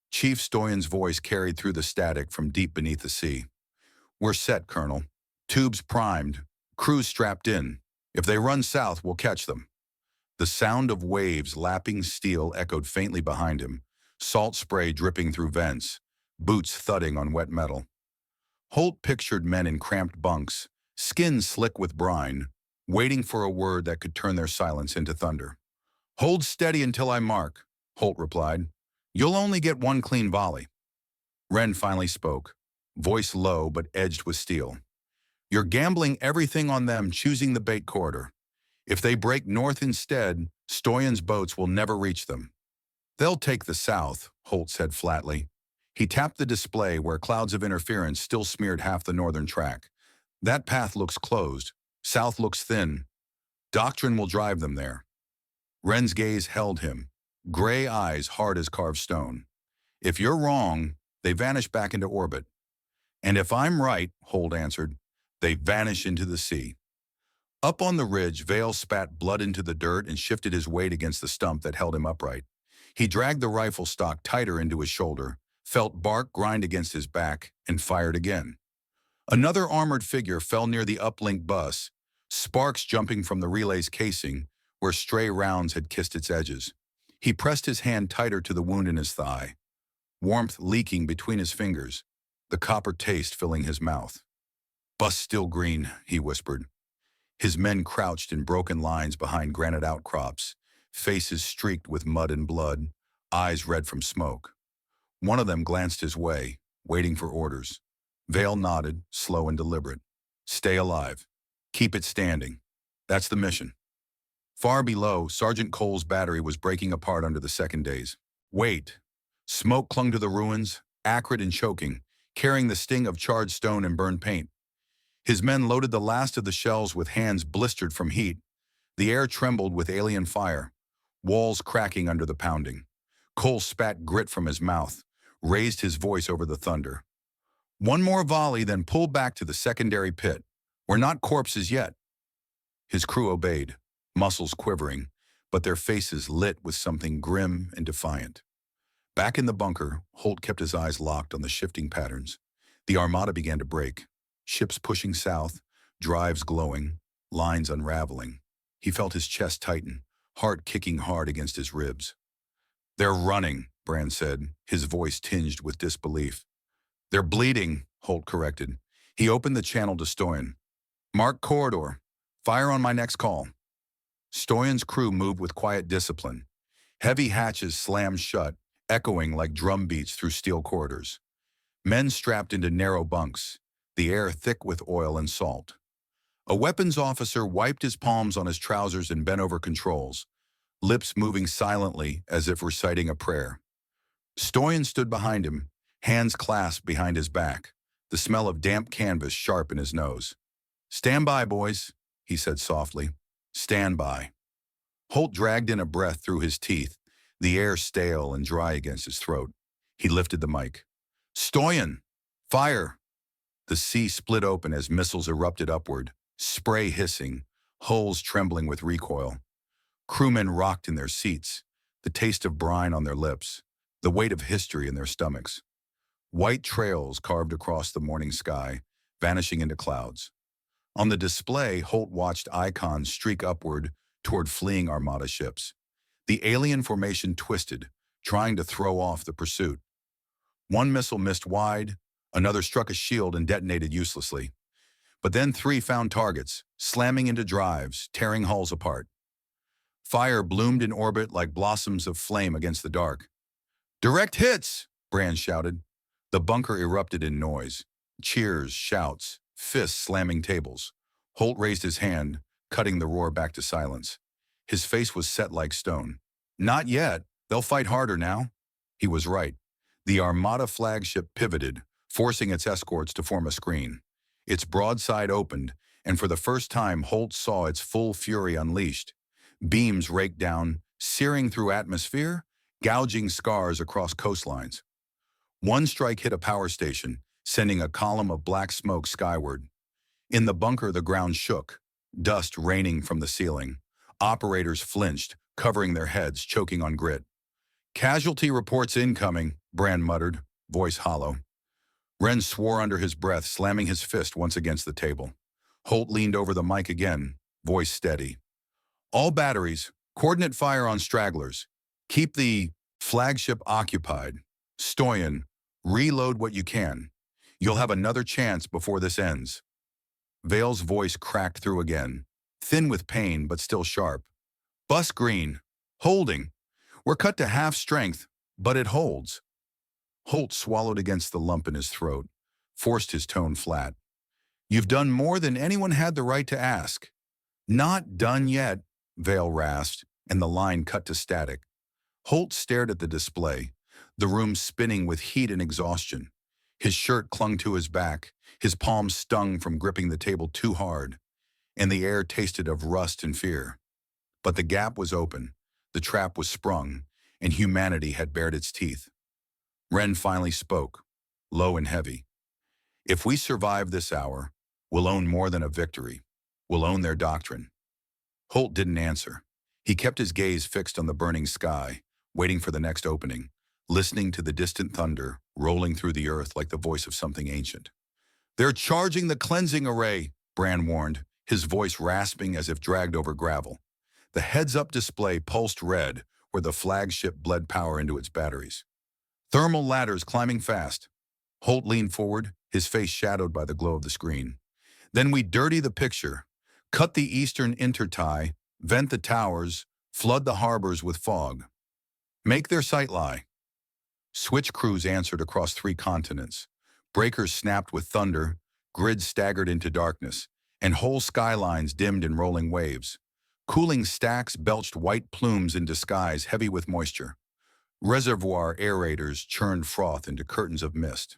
Chief Stoyan's voice carried through the static from deep beneath the sea. We're set, Colonel. Tubes primed, crews strapped in. If they run south, we'll catch them. The sound of waves lapping steel echoed faintly behind him, salt spray dripping through vents, boots thudding on wet metal. Holt pictured men in cramped bunks, skins slick with brine, waiting for a word that could turn their silence into thunder. Hold steady until I mark, Holt replied. You'll only get one clean volley. Wren finally spoke, voice low but edged with steel. You're gambling everything on them choosing the bait corridor. If they break north instead, Stoyan's boats will never reach them. They'll take the south, Holt said flatly. He tapped the display where clouds of interference still smeared half the northern track. That path looks closed. South looks thin. Doctrine will drive them there. Wren's gaze held him, gray eyes hard as carved stone. If you're wrong, they vanish back into orbit. And if I'm right, Holt answered, they vanish into the sea. Up on the ridge, Vale spat blood into the dirt and shifted his weight against the stump that held him upright. He dragged the rifle stock tighter into his shoulder, felt bark grind against his back, and fired again. Another armored figure fell near the uplink bus, sparks jumping from the relay's casing, where stray rounds had kissed its edges. He pressed his hand tighter to the wound in his thigh, warmth leaking between his fingers, the copper taste filling his mouth. Bus still green, he whispered. His men crouched in broken lines behind granite outcrops, faces streaked with mud and blood, eyes red from smoke. One of them glanced his way, waiting for orders. Vale nodded, slow and deliberate. Stay alive. Keep it standing. That's the mission. Far below, Sergeant Cole's battery was breaking apart under the second days. Wait. Smoke clung to the ruins, acrid and choking, carrying the sting of charred stone and burned paint. His men loaded the last of the shells with hands blistered from heat. The air trembled with alien fire, walls cracking under the pounding. Cole spat grit from his mouth, raised his voice over the thunder. One more volley, then pull back to the secondary pit. We're not corpses yet. His crew obeyed, muscles quivering, but their faces lit with something grim and defiant. Back in the bunker, Holt kept his eyes locked on the shifting patterns. The Armada began to break. Ships pushing south, drives glowing, lines unraveling. He felt his chest tighten, heart kicking hard against his ribs. "They're running," Brand said, his voice tinged with disbelief. "They're bleeding," Holt corrected. He opened the channel to Stoyan. "Mark corridor. Fire on my next call." Stoyan's crew moved with quiet discipline. Heavy hatches slammed shut, echoing like drum beats through steel corridors. Men strapped into narrow bunks, the air thick with oil and salt. A weapons officer wiped his palms on his trousers and bent over controls, lips moving silently as if reciting a prayer. Stoyan stood behind him, hands clasped behind his back, the smell of damp canvas sharp in his nose. "Stand by, boys," he said softly. "Stand by." Holt dragged in a breath through his teeth, the air stale and dry against his throat. He lifted the mic. "Stoyan! Fire!" The sea split open as missiles erupted upward, spray hissing, hulls trembling with recoil. Crewmen rocked in their seats, the taste of brine on their lips, the weight of history in their stomachs. White trails carved across the morning sky, vanishing into clouds. On the display, Holt watched icons streak upward toward fleeing Armada ships. The alien formation twisted, trying to throw off the pursuit. One missile missed wide, another struck a shield and detonated uselessly. But then three found targets, slamming into drives, tearing hulls apart. Fire bloomed in orbit like blossoms of flame against the dark. "Direct hits!" Brand shouted. The bunker erupted in noise. Cheers, shouts, fists slamming tables. Holt raised his hand, cutting the roar back to silence. His face was set like stone. "Not yet. They'll fight harder now." He was right. The Armada flagship pivoted, forcing its escorts to form a screen. Its broadside opened, and for the first time Holt saw its full fury unleashed. Beams raked down, searing through atmosphere, gouging scars across coastlines. One strike hit a power station, sending a column of black smoke skyward. In the bunker, the ground shook, dust raining from the ceiling. Operators flinched, covering their heads, choking on grit. "Casualty reports incoming," Brand muttered, voice hollow. Wren swore under his breath, slamming his fist once against the table. Holt leaned over the mic again, voice steady. "All batteries, coordinate fire on stragglers. Keep the flagship occupied. Stoyan, reload what you can. You'll have another chance before this ends." Vale's voice cracked through again, thin with pain but still sharp. "Bus green. Holding. We're cut to half strength, but it holds." Holt swallowed against the lump in his throat, forced his tone flat. "You've done more than anyone had the right to ask." "Not done yet," Vale rasped, and the line cut to static. Holt stared at the display, the room spinning with heat and exhaustion. His shirt clung to his back, his palms stung from gripping the table too hard, and the air tasted of rust and fear. But the gap was open, the trap was sprung, and humanity had bared its teeth. Wren finally spoke, low and heavy. "If we survive this hour, we'll own more than a victory. We'll own their doctrine." Holt didn't answer. He kept his gaze fixed on the burning sky, waiting for the next opening, listening to the distant thunder rolling through the earth like the voice of something ancient. "They're charging the cleansing array," Brand warned, his voice rasping as if dragged over gravel. The heads-up display pulsed red where the flagship bled power into its batteries. "Thermal ladders climbing fast." Holt leaned forward, his face shadowed by the glow of the screen. "Then we dirty the picture, cut the eastern intertie, vent the towers, flood the harbors with fog. Make their sight lie." Switch crews answered across 3 continents. Breakers snapped with thunder, grids staggered into darkness, and whole skylines dimmed in rolling waves. Cooling stacks belched white plumes into skies heavy with moisture. Reservoir aerators churned froth into curtains of mist.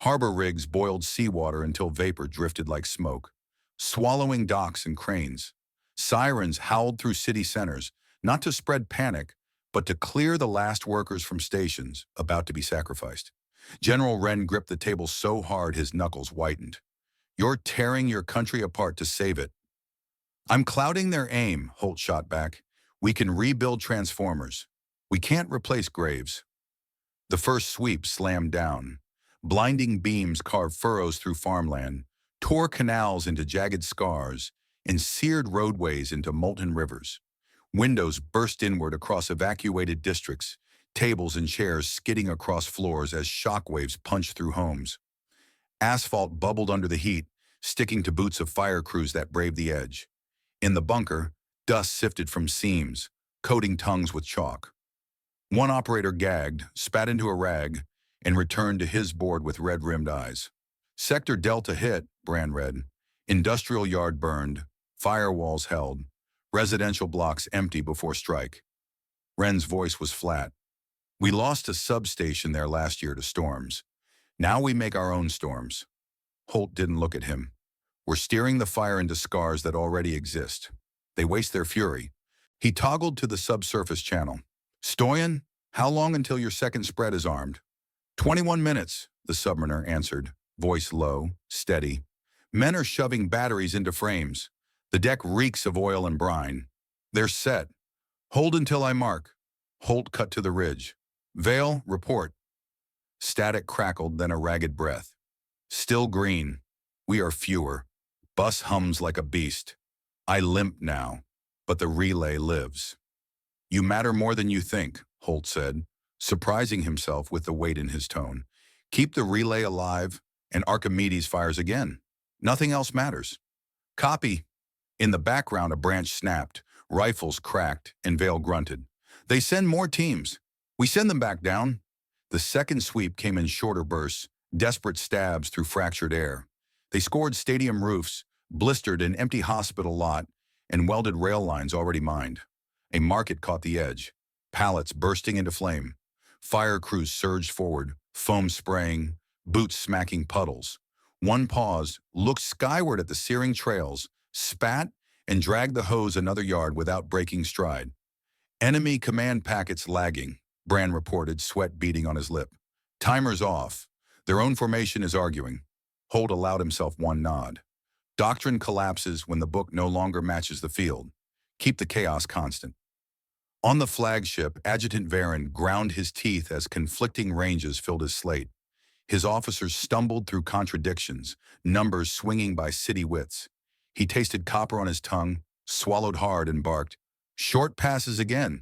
Harbor rigs boiled seawater until vapor drifted like smoke, swallowing docks and cranes. Sirens howled through city centers, not to spread panic, but to clear the last workers from stations about to be sacrificed. General Wren gripped the table so hard his knuckles whitened. "You're tearing your country apart to save it." "I'm clouding their aim," Holt shot back. We can rebuild transformers. We can't replace graves. The first sweep slammed down. Blinding beams carved furrows through farmland, tore canals into jagged scars, and seared roadways into molten rivers. Windows burst inward across evacuated districts, tables and chairs skidding across floors as shockwaves punched through homes. Asphalt bubbled under the heat, sticking to boots of fire crews that braved the edge. In the bunker, dust sifted from seams, coating tongues with chalk. One operator gagged, spat into a rag, and returned to his board with red-rimmed eyes. Sector Delta hit, Bran read. Industrial yard burned, firewalls held, residential blocks empty before strike. Wren's voice was flat. We lost a substation there last year to storms. Now we make our own storms. Holt didn't look at him. We're steering the fire into scars that already exist. They waste their fury. He toggled to the subsurface channel. Stoyan, how long until your second spread is armed? 21 minutes, the submariner answered, voice low, steady. Men are shoving batteries into frames. The deck reeks of oil and brine. They're set. Hold until I mark. Holt cut to the ridge. Vale, report. Static crackled, then a ragged breath. Still green. We are fewer. Bus hums like a beast. I limp now, but the relay lives. You matter more than you think, Holt said, surprising himself with the weight in his tone. Keep the relay alive, and Archimedes fires again. Nothing else matters. Copy. In the background, a branch snapped, rifles cracked, and Vale grunted. They send more teams. We send them back down. The second sweep came in shorter bursts, desperate stabs through fractured air. They scored stadium roofs, blistered an empty hospital lot, and welded rail lines already mined. A market caught the edge, pallets bursting into flame. Fire crews surged forward, foam spraying, boots smacking puddles. One paused, looked skyward at the searing trails, spat, and dragged the hose another yard without breaking stride. Enemy command packets lagging, Bran reported, sweat beading on his lip. Timers off. Their own formation is arguing. Holt allowed himself one nod. Doctrine collapses when the book no longer matches the field. Keep the chaos constant. On the flagship, Adjutant Varen ground his teeth as conflicting ranges filled his slate. His officers stumbled through contradictions, numbers swinging by city widths. He tasted copper on his tongue, swallowed hard, and barked, "Short passes again.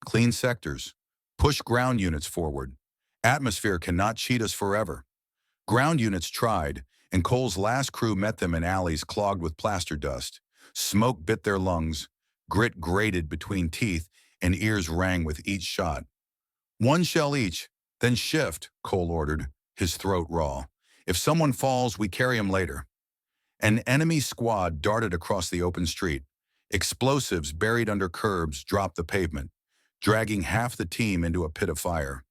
Clean sectors. Push ground units forward. Atmosphere cannot cheat us forever." Ground units tried, and Cole's last crew met them in alleys clogged with plaster dust. Smoke bit their lungs, grit grated between teeth, and ears rang with each shot. "One shell each, then shift," Cole ordered, his throat raw. "If someone falls, we carry him later." An enemy squad darted across the open street. Explosives buried under curbs dropped the pavement, dragging half the team into a pit of fire.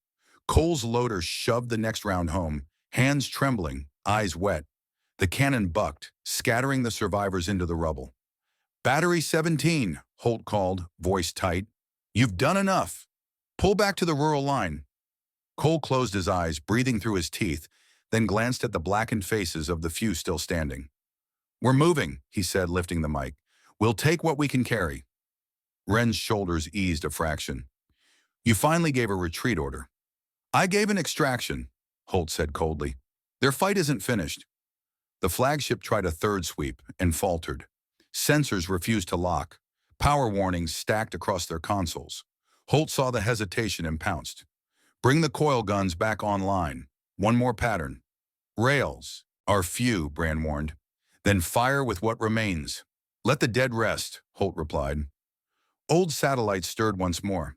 Cole's loader shoved the next round home, hands trembling, eyes wet. The cannon bucked, scattering the survivors into the rubble. "Battery 17, Holt called, voice tight. "You've done enough. Pull back to the rural line." Cole closed his eyes, breathing through his teeth, then glanced at the blackened faces of the few still standing. "We're moving," he said, lifting the mic. "We'll take what we can carry." Wren's shoulders eased a fraction. "You finally gave a retreat order." "I gave an extraction," Holt said coldly. "Their fight isn't finished." The flagship tried a third sweep and faltered. Sensors refused to lock. Power warnings stacked across their consoles. Holt saw the hesitation and pounced. "Bring the coil guns back online. One more pattern." "Rails are few," Bran warned. "Then fire with what remains." "Let the dead rest," Holt replied. Old satellites stirred once more.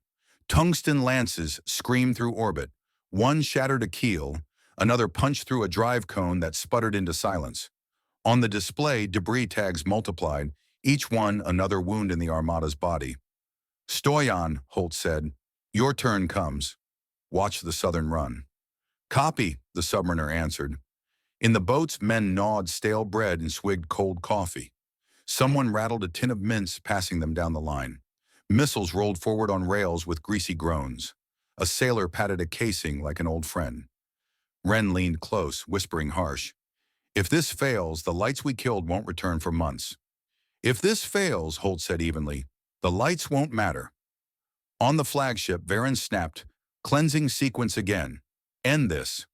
Tungsten lances screamed through orbit. One shattered a keel, another punched through a drive cone that sputtered into silence. On the display, debris tags multiplied, each one another wound in the Armada's body. "Stoyan," Holt said, "your turn comes. Watch the southern run." "Copy," the submariner answered. In the boats, men gnawed stale bread and swigged cold coffee. Someone rattled a tin of mints, passing them down the line. Missiles rolled forward on rails with greasy groans. A sailor patted a casing like an old friend. Wren leaned close, whispering harsh. "If this fails, the lights we killed won't return for months." "If this fails," Holt said evenly, The lights won't matter. On the flagship, Varen snapped, "Cleansing sequence again. End this."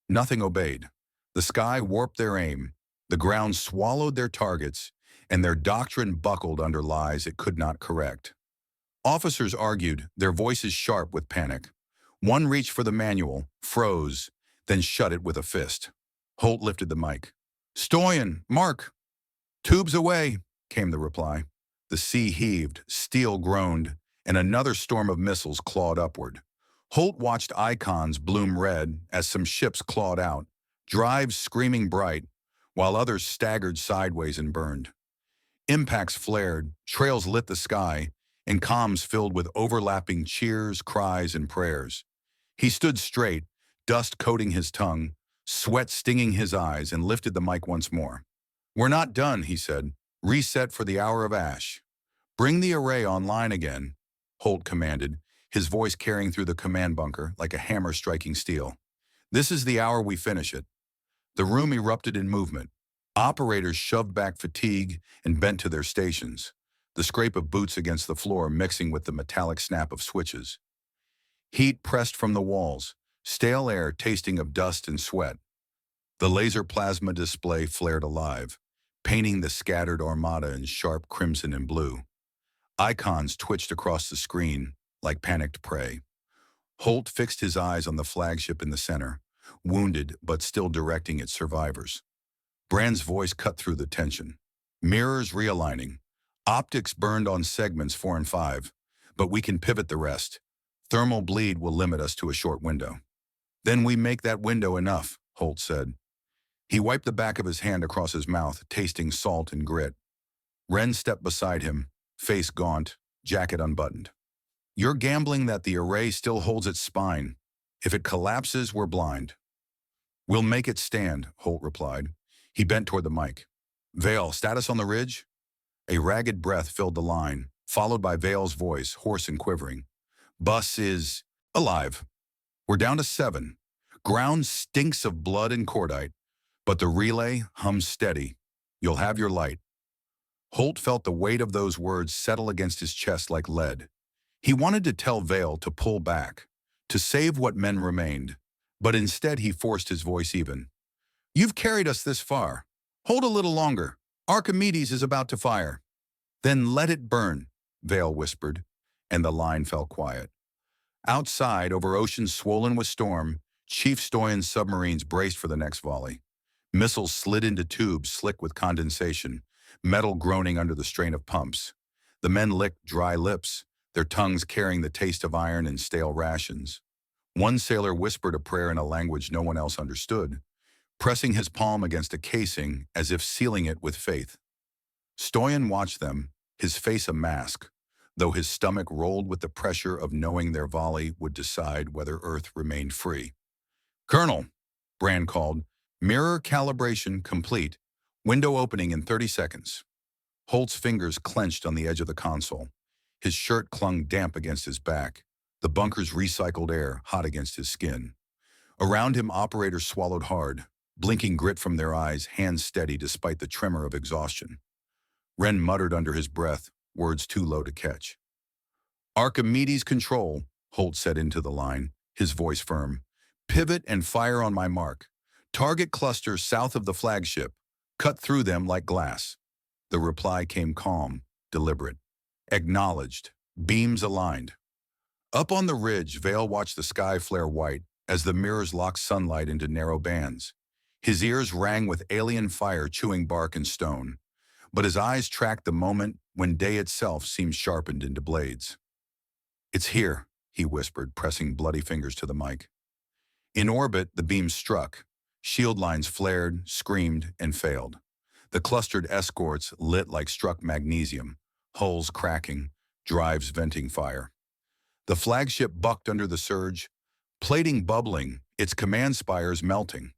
Nothing obeyed. The sky warped their aim, the ground swallowed their targets, and their doctrine buckled under lies it could not correct. Officers argued, their voices sharp with panic. One reached for the manual, froze, then shut it with a fist. Holt lifted the mic. "Stoyan, Mark." "Tubes away," came the reply. The sea heaved, steel groaned, and another storm of missiles clawed upward. Holt watched icons bloom red as some ships clawed out, drives screaming bright, while others staggered sideways and burned. Impacts flared, trails lit the sky, and comms filled with overlapping cheers, cries, and prayers. He stood straight, dust coating his tongue, sweat stinging his eyes, and lifted the mic once more. "We're not done," he said. "Reset for the hour of ash." "Bring the array online again," Holt commanded, his voice carrying through the command bunker like a hammer striking steel. "This is the hour we finish it." The room erupted in movement. Operators shoved back fatigue and bent to their stations, the scrape of boots against the floor mixing with the metallic snap of switches. Heat pressed from the walls, stale air tasting of dust and sweat. The laser plasma display flared alive, painting the scattered Armada in sharp crimson and blue. Icons twitched across the screen like panicked prey. Holt fixed his eyes on the flagship in the center, wounded but still directing its survivors. Brand's voice cut through the tension. "Mirrors realigning. Optics burned on segments 4 and 5, but we can pivot the rest. Thermal bleed will limit us to a short window." "Then we make that window enough," Holt said. He wiped the back of his hand across his mouth, tasting salt and grit. Ren stepped beside him, face gaunt, jacket unbuttoned. "You're gambling that the array still holds its spine. If it collapses, we're blind." "We'll make it stand," Holt replied. He bent toward the mic. "Vale, status on the ridge?" A ragged breath filled the line, followed by Vale's voice, hoarse and quivering. "Bus is alive. We're down to 7. Ground stinks of blood and cordite, but the relay hums steady. You'll have your light." Holt felt the weight of those words settle against his chest like lead. He wanted to tell Vale to pull back, to save what men remained, but instead he forced his voice even. "You've carried us this far. Hold a little longer. Archimedes is about to fire." "Then let it burn," Vale whispered, and the line fell quiet. Outside, over oceans swollen with storm, Chief Stoyan's submarines braced for the next volley. Missiles slid into tubes slick with condensation, metal groaning under the strain of pumps. The men licked dry lips, their tongues carrying the taste of iron and stale rations. One sailor whispered a prayer in a language no one else understood, pressing his palm against a casing as if sealing it with faith. Stoyan watched them, his face a mask, though his stomach rolled with the pressure of knowing their volley would decide whether Earth remained free. "Colonel," Brand called, "mirror calibration complete. Window opening in 30 seconds." Holt's fingers clenched on the edge of the console. His shirt clung damp against his back, the bunker's recycled air hot against his skin. Around him, operators swallowed hard, blinking grit from their eyes, hands steady despite the tremor of exhaustion. Ren muttered under his breath, words too low to catch. "Archimedes control," Holt said into the line, his voice firm. "Pivot and fire on my mark. Target cluster south of the flagship. Cut through them like glass." The reply came calm, deliberate. "Acknowledged. Beams aligned." Up on the ridge, Vale watched the sky flare white as the mirrors locked sunlight into narrow bands. His ears rang with alien fire chewing bark and stone, but his eyes tracked the moment when day itself seemed sharpened into blades. "It's here," he whispered, pressing bloody fingers to the mic. In orbit, the beams struck. Shield lines flared, screamed, and failed. The clustered escorts lit like struck magnesium, hulls cracking, drives venting fire. The flagship bucked under the surge, plating bubbling, its command spires melting.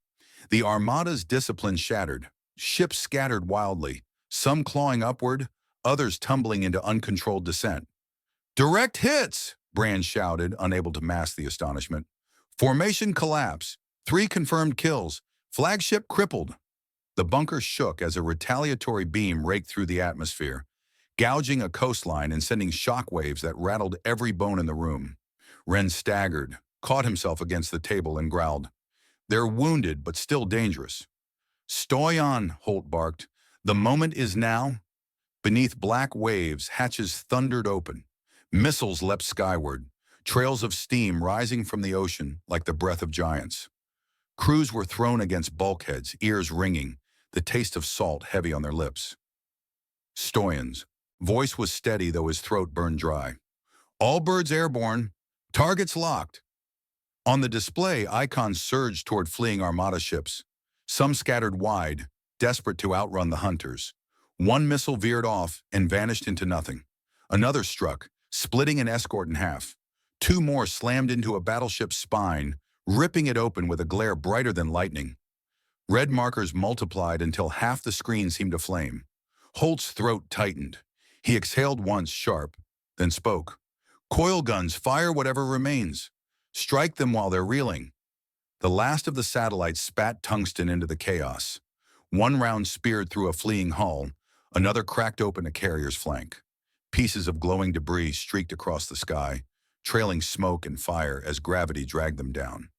The Armada's discipline shattered, ships scattered wildly, some clawing upward, others tumbling into uncontrolled descent. "Direct hits!" Brand shouted, unable to mask the astonishment. "Formation collapse. 3 confirmed kills. Flagship crippled." The bunker shook as a retaliatory beam raked through the atmosphere, gouging a coastline and sending shockwaves that rattled every bone in the room. Ren staggered, caught himself against the table and growled, "They're wounded, but still dangerous." "Stoi on," Holt barked. "The moment is now." Beneath black waves, hatches thundered open. Missiles leapt skyward, trails of steam rising from the ocean like the breath of giants. Crews were thrown against bulkheads, ears ringing, the taste of salt heavy on their lips. Stoyan's voice was steady, though his throat burned dry. "All birds airborne. Targets locked." On the display, icons surged toward fleeing Armada ships. Some scattered wide, desperate to outrun the hunters. One missile veered off and vanished into nothing. Another struck, splitting an escort in half. Two more slammed into a battleship's spine, ripping it open with a glare brighter than lightning. Red markers multiplied until half the screen seemed to flame. Holt's throat tightened. He exhaled once, sharp, then spoke. "Coil guns, fire whatever remains. Strike them while they're reeling." The last of the satellites spat tungsten into the chaos. One round speared through a fleeing hull, another cracked open a carrier's flank. Pieces of glowing debris streaked across the sky, trailing smoke and fire as gravity dragged them down.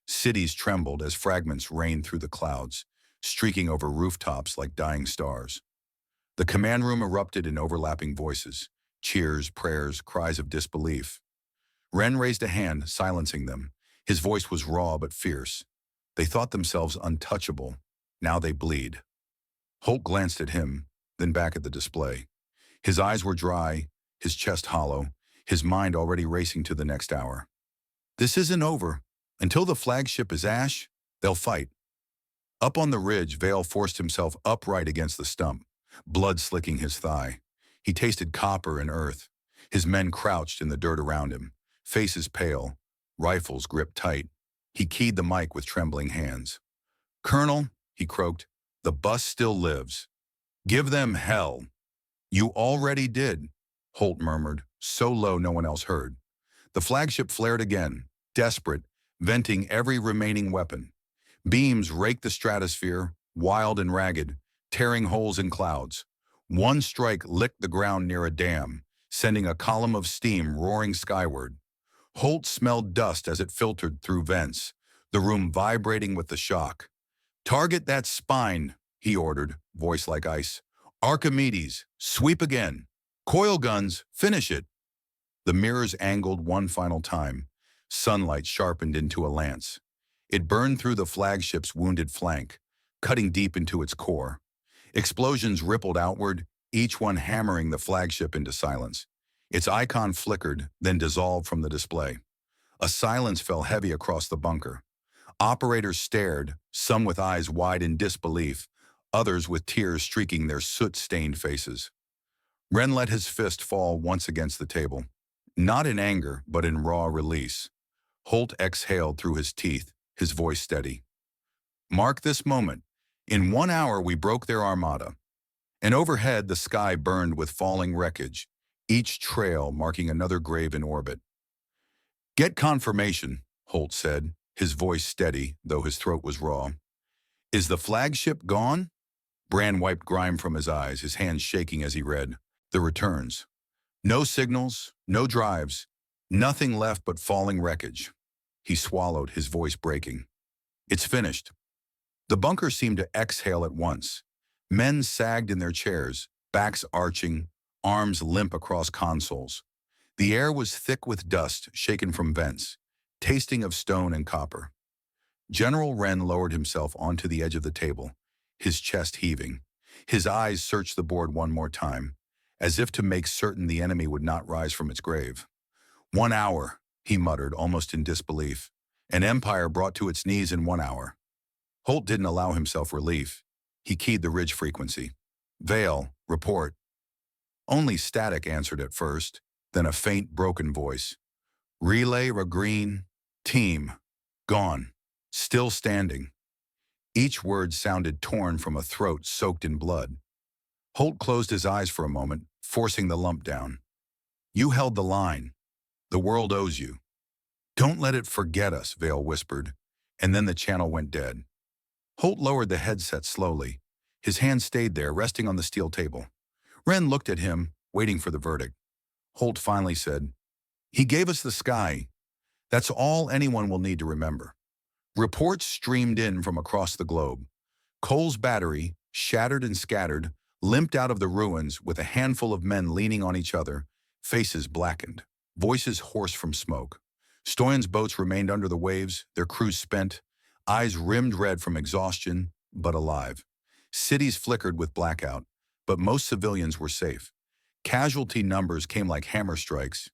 Cities trembled as fragments rained through the clouds, streaking over rooftops like dying stars. The command room erupted in overlapping voices, cheers, prayers, cries of disbelief. Ren raised a hand, silencing them. His voice was raw but fierce. They thought themselves untouchable. Now they bleed. Holt glanced at him, then back at the display. His eyes were dry, his chest hollow, his mind already racing to the next hour. "This isn't over. Until the flagship is ash, they'll fight." Up on the ridge, Vale forced himself upright against the stump, blood slicking his thigh. He tasted copper and earth. His men crouched in the dirt around him, faces pale, rifles gripped tight. He keyed the mic with trembling hands. "Colonel," he croaked, "the bus still lives. Give them hell." "You already did," Holt murmured, so low no one else heard. The flagship flared again, desperate, venting every remaining weapon. Beams raked the stratosphere, wild and ragged, tearing holes in clouds. One strike licked the ground near a dam, sending a column of steam roaring skyward. Holt smelled dust as it filtered through vents, the room vibrating with the shock. "Target that spine," he ordered, voice like ice. "Archimedes, sweep again. Coil guns, finish it." The mirrors angled one final time. Sunlight sharpened into a lance. It burned through the flagship's wounded flank, cutting deep into its core. Explosions rippled outward, each one hammering the flagship into silence. Its icon flickered, then dissolved from the display. A silence fell heavy across the bunker. Operators stared, some with eyes wide in disbelief, others with tears streaking their soot-stained faces. Ren let his fist fall once against the table. Not in anger, but in raw release. Holt exhaled through his teeth, his voice steady. "Mark this moment. In 1 hour we broke their armada." And overhead the sky burned with falling wreckage, each trail marking another grave in orbit. "Get confirmation," Holt said, his voice steady, though his throat was raw. "Is the flagship gone?" Bran wiped grime from his eyes, his hands shaking as he read. The returns. No signals, no drives, nothing left but falling wreckage. He swallowed, his voice breaking. "It's finished." The bunker seemed to exhale at once. Men sagged in their chairs, backs arching, arms limp across consoles. The air was thick with dust shaken from vents, tasting of stone and copper. General Ren lowered himself onto the edge of the table, his chest heaving. His eyes searched the board one more time, as if to make certain the enemy would not rise from its grave. 1 hour, he muttered, almost in disbelief. An empire brought to its knees in 1 hour. Holt didn't allow himself relief. He keyed the ridge frequency. "Vale, report." Only static answered at first, then a faint, broken voice. "Relay, Green, team, gone, still standing." Each word sounded torn from a throat soaked in blood. Holt closed his eyes for a moment, forcing the lump down. "You held the line. The world owes you." "Don't let it forget us," Vale whispered, and then the channel went dead. Holt lowered the headset slowly. His hand stayed there, resting on the steel table. Ren looked at him, waiting for the verdict. Holt finally said, "He gave us the sky. That's all anyone will need to remember." Reports streamed in from across the globe. Cole's battery, shattered and scattered, limped out of the ruins with a handful of men leaning on each other, faces blackened, voices hoarse from smoke. Stoyan's boats remained under the waves, their crews spent, eyes rimmed red from exhaustion, but alive. Cities flickered with blackout, but most civilians were safe. Casualty numbers came like hammer strikes,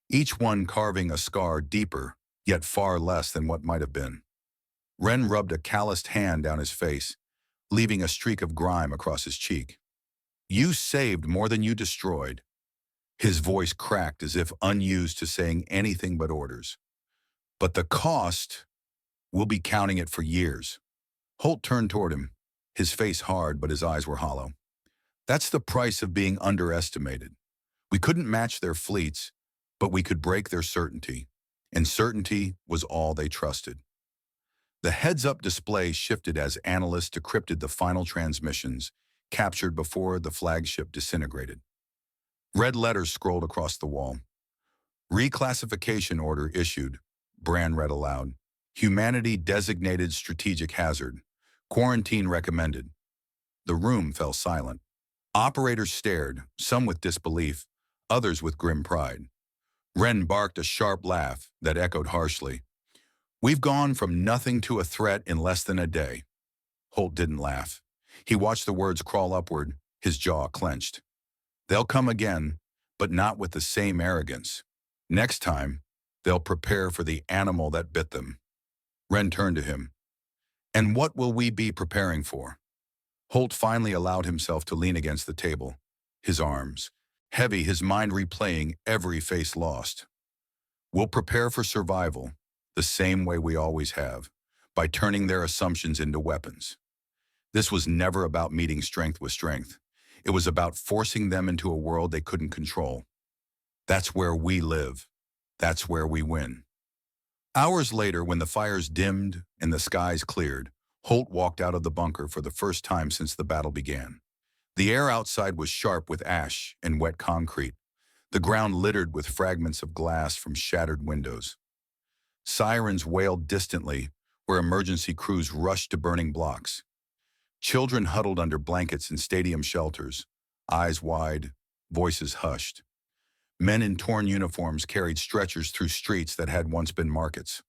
each one carving a scar deeper, yet far less than what might have been. Ren rubbed a calloused hand down his face, leaving a streak of grime across his cheek. "You saved more than you destroyed." His voice cracked as if unused to saying anything but orders. "But the cost, we'll be counting it for years." Holt turned toward him, his face hard but his eyes were hollow. "That's the price of being underestimated. We couldn't match their fleets, but we could break their certainty, and certainty was all they trusted." The heads-up display shifted as analysts decrypted the final transmissions, captured before the flagship disintegrated. Red letters scrolled across the wall. "Reclassification order issued," Brand read aloud. "Humanity designated strategic hazard. Quarantine recommended." The room fell silent. Operators stared, some with disbelief, others with grim pride. Ren barked a sharp laugh that echoed harshly. "We've gone from nothing to a threat in less than a day." Holt didn't laugh. He watched the words crawl upward, his jaw clenched. "They'll come again, but not with the same arrogance. Next time, they'll prepare for the animal that bit them." Ren turned to him. "And what will we be preparing for?" Holt finally allowed himself to lean against the table, his arms heavy, his mind replaying every face lost. "We'll prepare for survival, the same way we always have, by turning their assumptions into weapons." This was never about meeting strength with strength. It was about forcing them into a world they couldn't control. That's where we live. That's where we win. Hours later, when the fires dimmed and the skies cleared, Holt walked out of the bunker for the first time since the battle began. The air outside was sharp with ash and wet concrete, the ground littered with fragments of glass from shattered windows. Sirens wailed distantly where emergency crews rushed to burning blocks. Children huddled under blankets in stadium shelters, eyes wide, voices hushed. Men in torn uniforms carried stretchers through streets that had once been markets.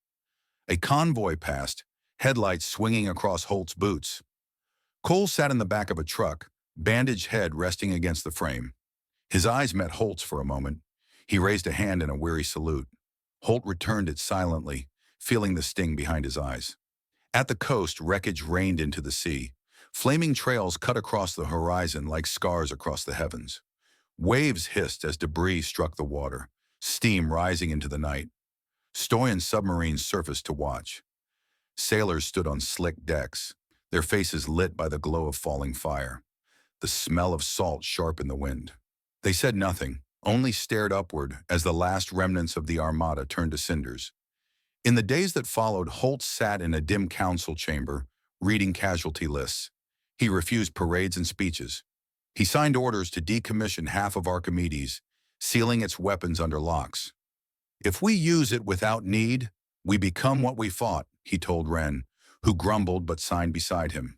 A convoy passed, headlights swinging across Holt's boots. Cole sat in the back of a truck, bandaged head resting against the frame. His eyes met Holt's for a moment. He raised a hand in a weary salute. Holt returned it silently, feeling the sting behind his eyes. At the coast, wreckage rained into the sea. Flaming trails cut across the horizon like scars across the heavens. Waves hissed as debris struck the water, steam rising into the night. Stoyan submarines surfaced to watch. Sailors stood on slick decks, their faces lit by the glow of falling fire. The smell of salt sharp in the wind. They said nothing, only stared upward as the last remnants of the Armada turned to cinders. In the days that followed, Holt sat in a dim council chamber, reading casualty lists. He refused parades and speeches. He signed orders to decommission half of Archimedes, sealing its weapons under locks. "If we use it without need, we become what we fought," he told Ren, who grumbled but signed beside him.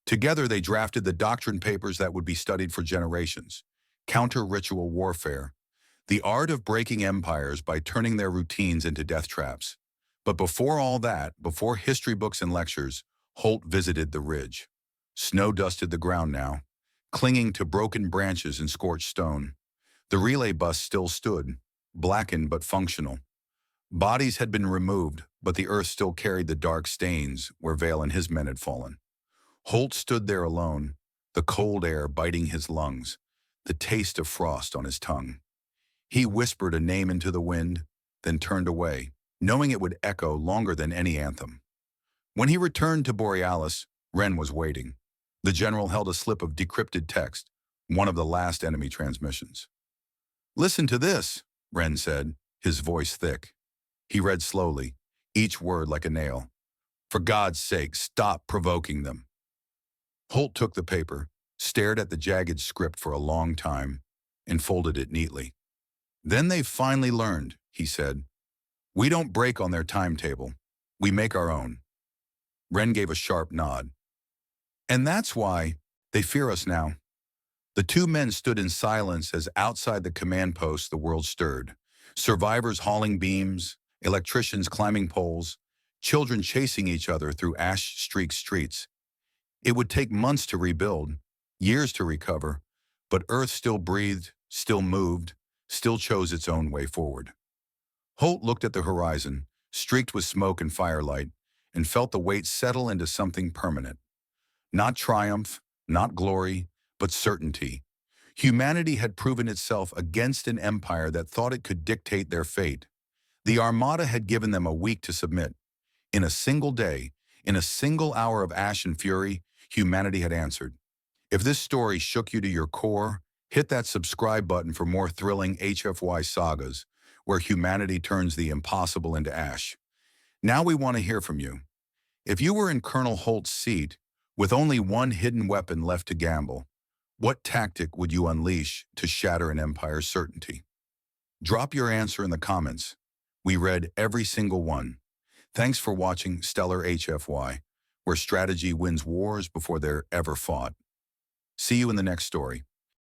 Together they drafted the doctrine papers that would be studied for generations. Counter-ritual warfare, the art of breaking empires by turning their routines into death traps. But before all that, before history books and lectures, Holt visited the ridge. Snow dusted the ground now, clinging to broken branches and scorched stone. The relay bus still stood, blackened but functional. Bodies had been removed, but the earth still carried the dark stains where Vale and his men had fallen. Holt stood there alone, the cold air biting his lungs, the taste of frost on his tongue. He whispered a name into the wind, then turned away, knowing it would echo longer than any anthem. When he returned to Borealis, Ren was waiting. The general held a slip of decrypted text, one of the last enemy transmissions. "Listen to this," Ren said, his voice thick. He read slowly, each word like a nail. "For God's sake, stop provoking them." Holt took the paper, stared at the jagged script for a long time, and folded it neatly. Then they finally learned, he said. We don't break on their timetable. We make our own. Ren gave a sharp nod. And that's why they fear us now. The two men stood in silence as outside the command post the world stirred. Survivors hauling beams, electricians climbing poles, children chasing each other through ash-streaked streets. It would take months to rebuild, years to recover, but Earth still breathed, still moved, still chose its own way forward. Holt looked at the horizon, streaked with smoke and firelight, and felt the weight settle into something permanent. Not triumph, not glory, but certainty. Humanity had proven itself against an empire that thought it could dictate their fate. The Armada had given them a week to submit. In a single day, in a single hour of ash and fury, humanity had answered. If this story shook you to your core, hit that subscribe button for more thrilling HFY sagas, where humanity turns the impossible into ash. Now we want to hear from you. If you were in Colonel Holt's seat, with only one hidden weapon left to gamble, what tactic would you unleash to shatter an empire's certainty? Drop your answer in the comments. We read every single one. Thanks for watching Stellar HFY, where strategy wins wars before they're ever fought. See you in the next story.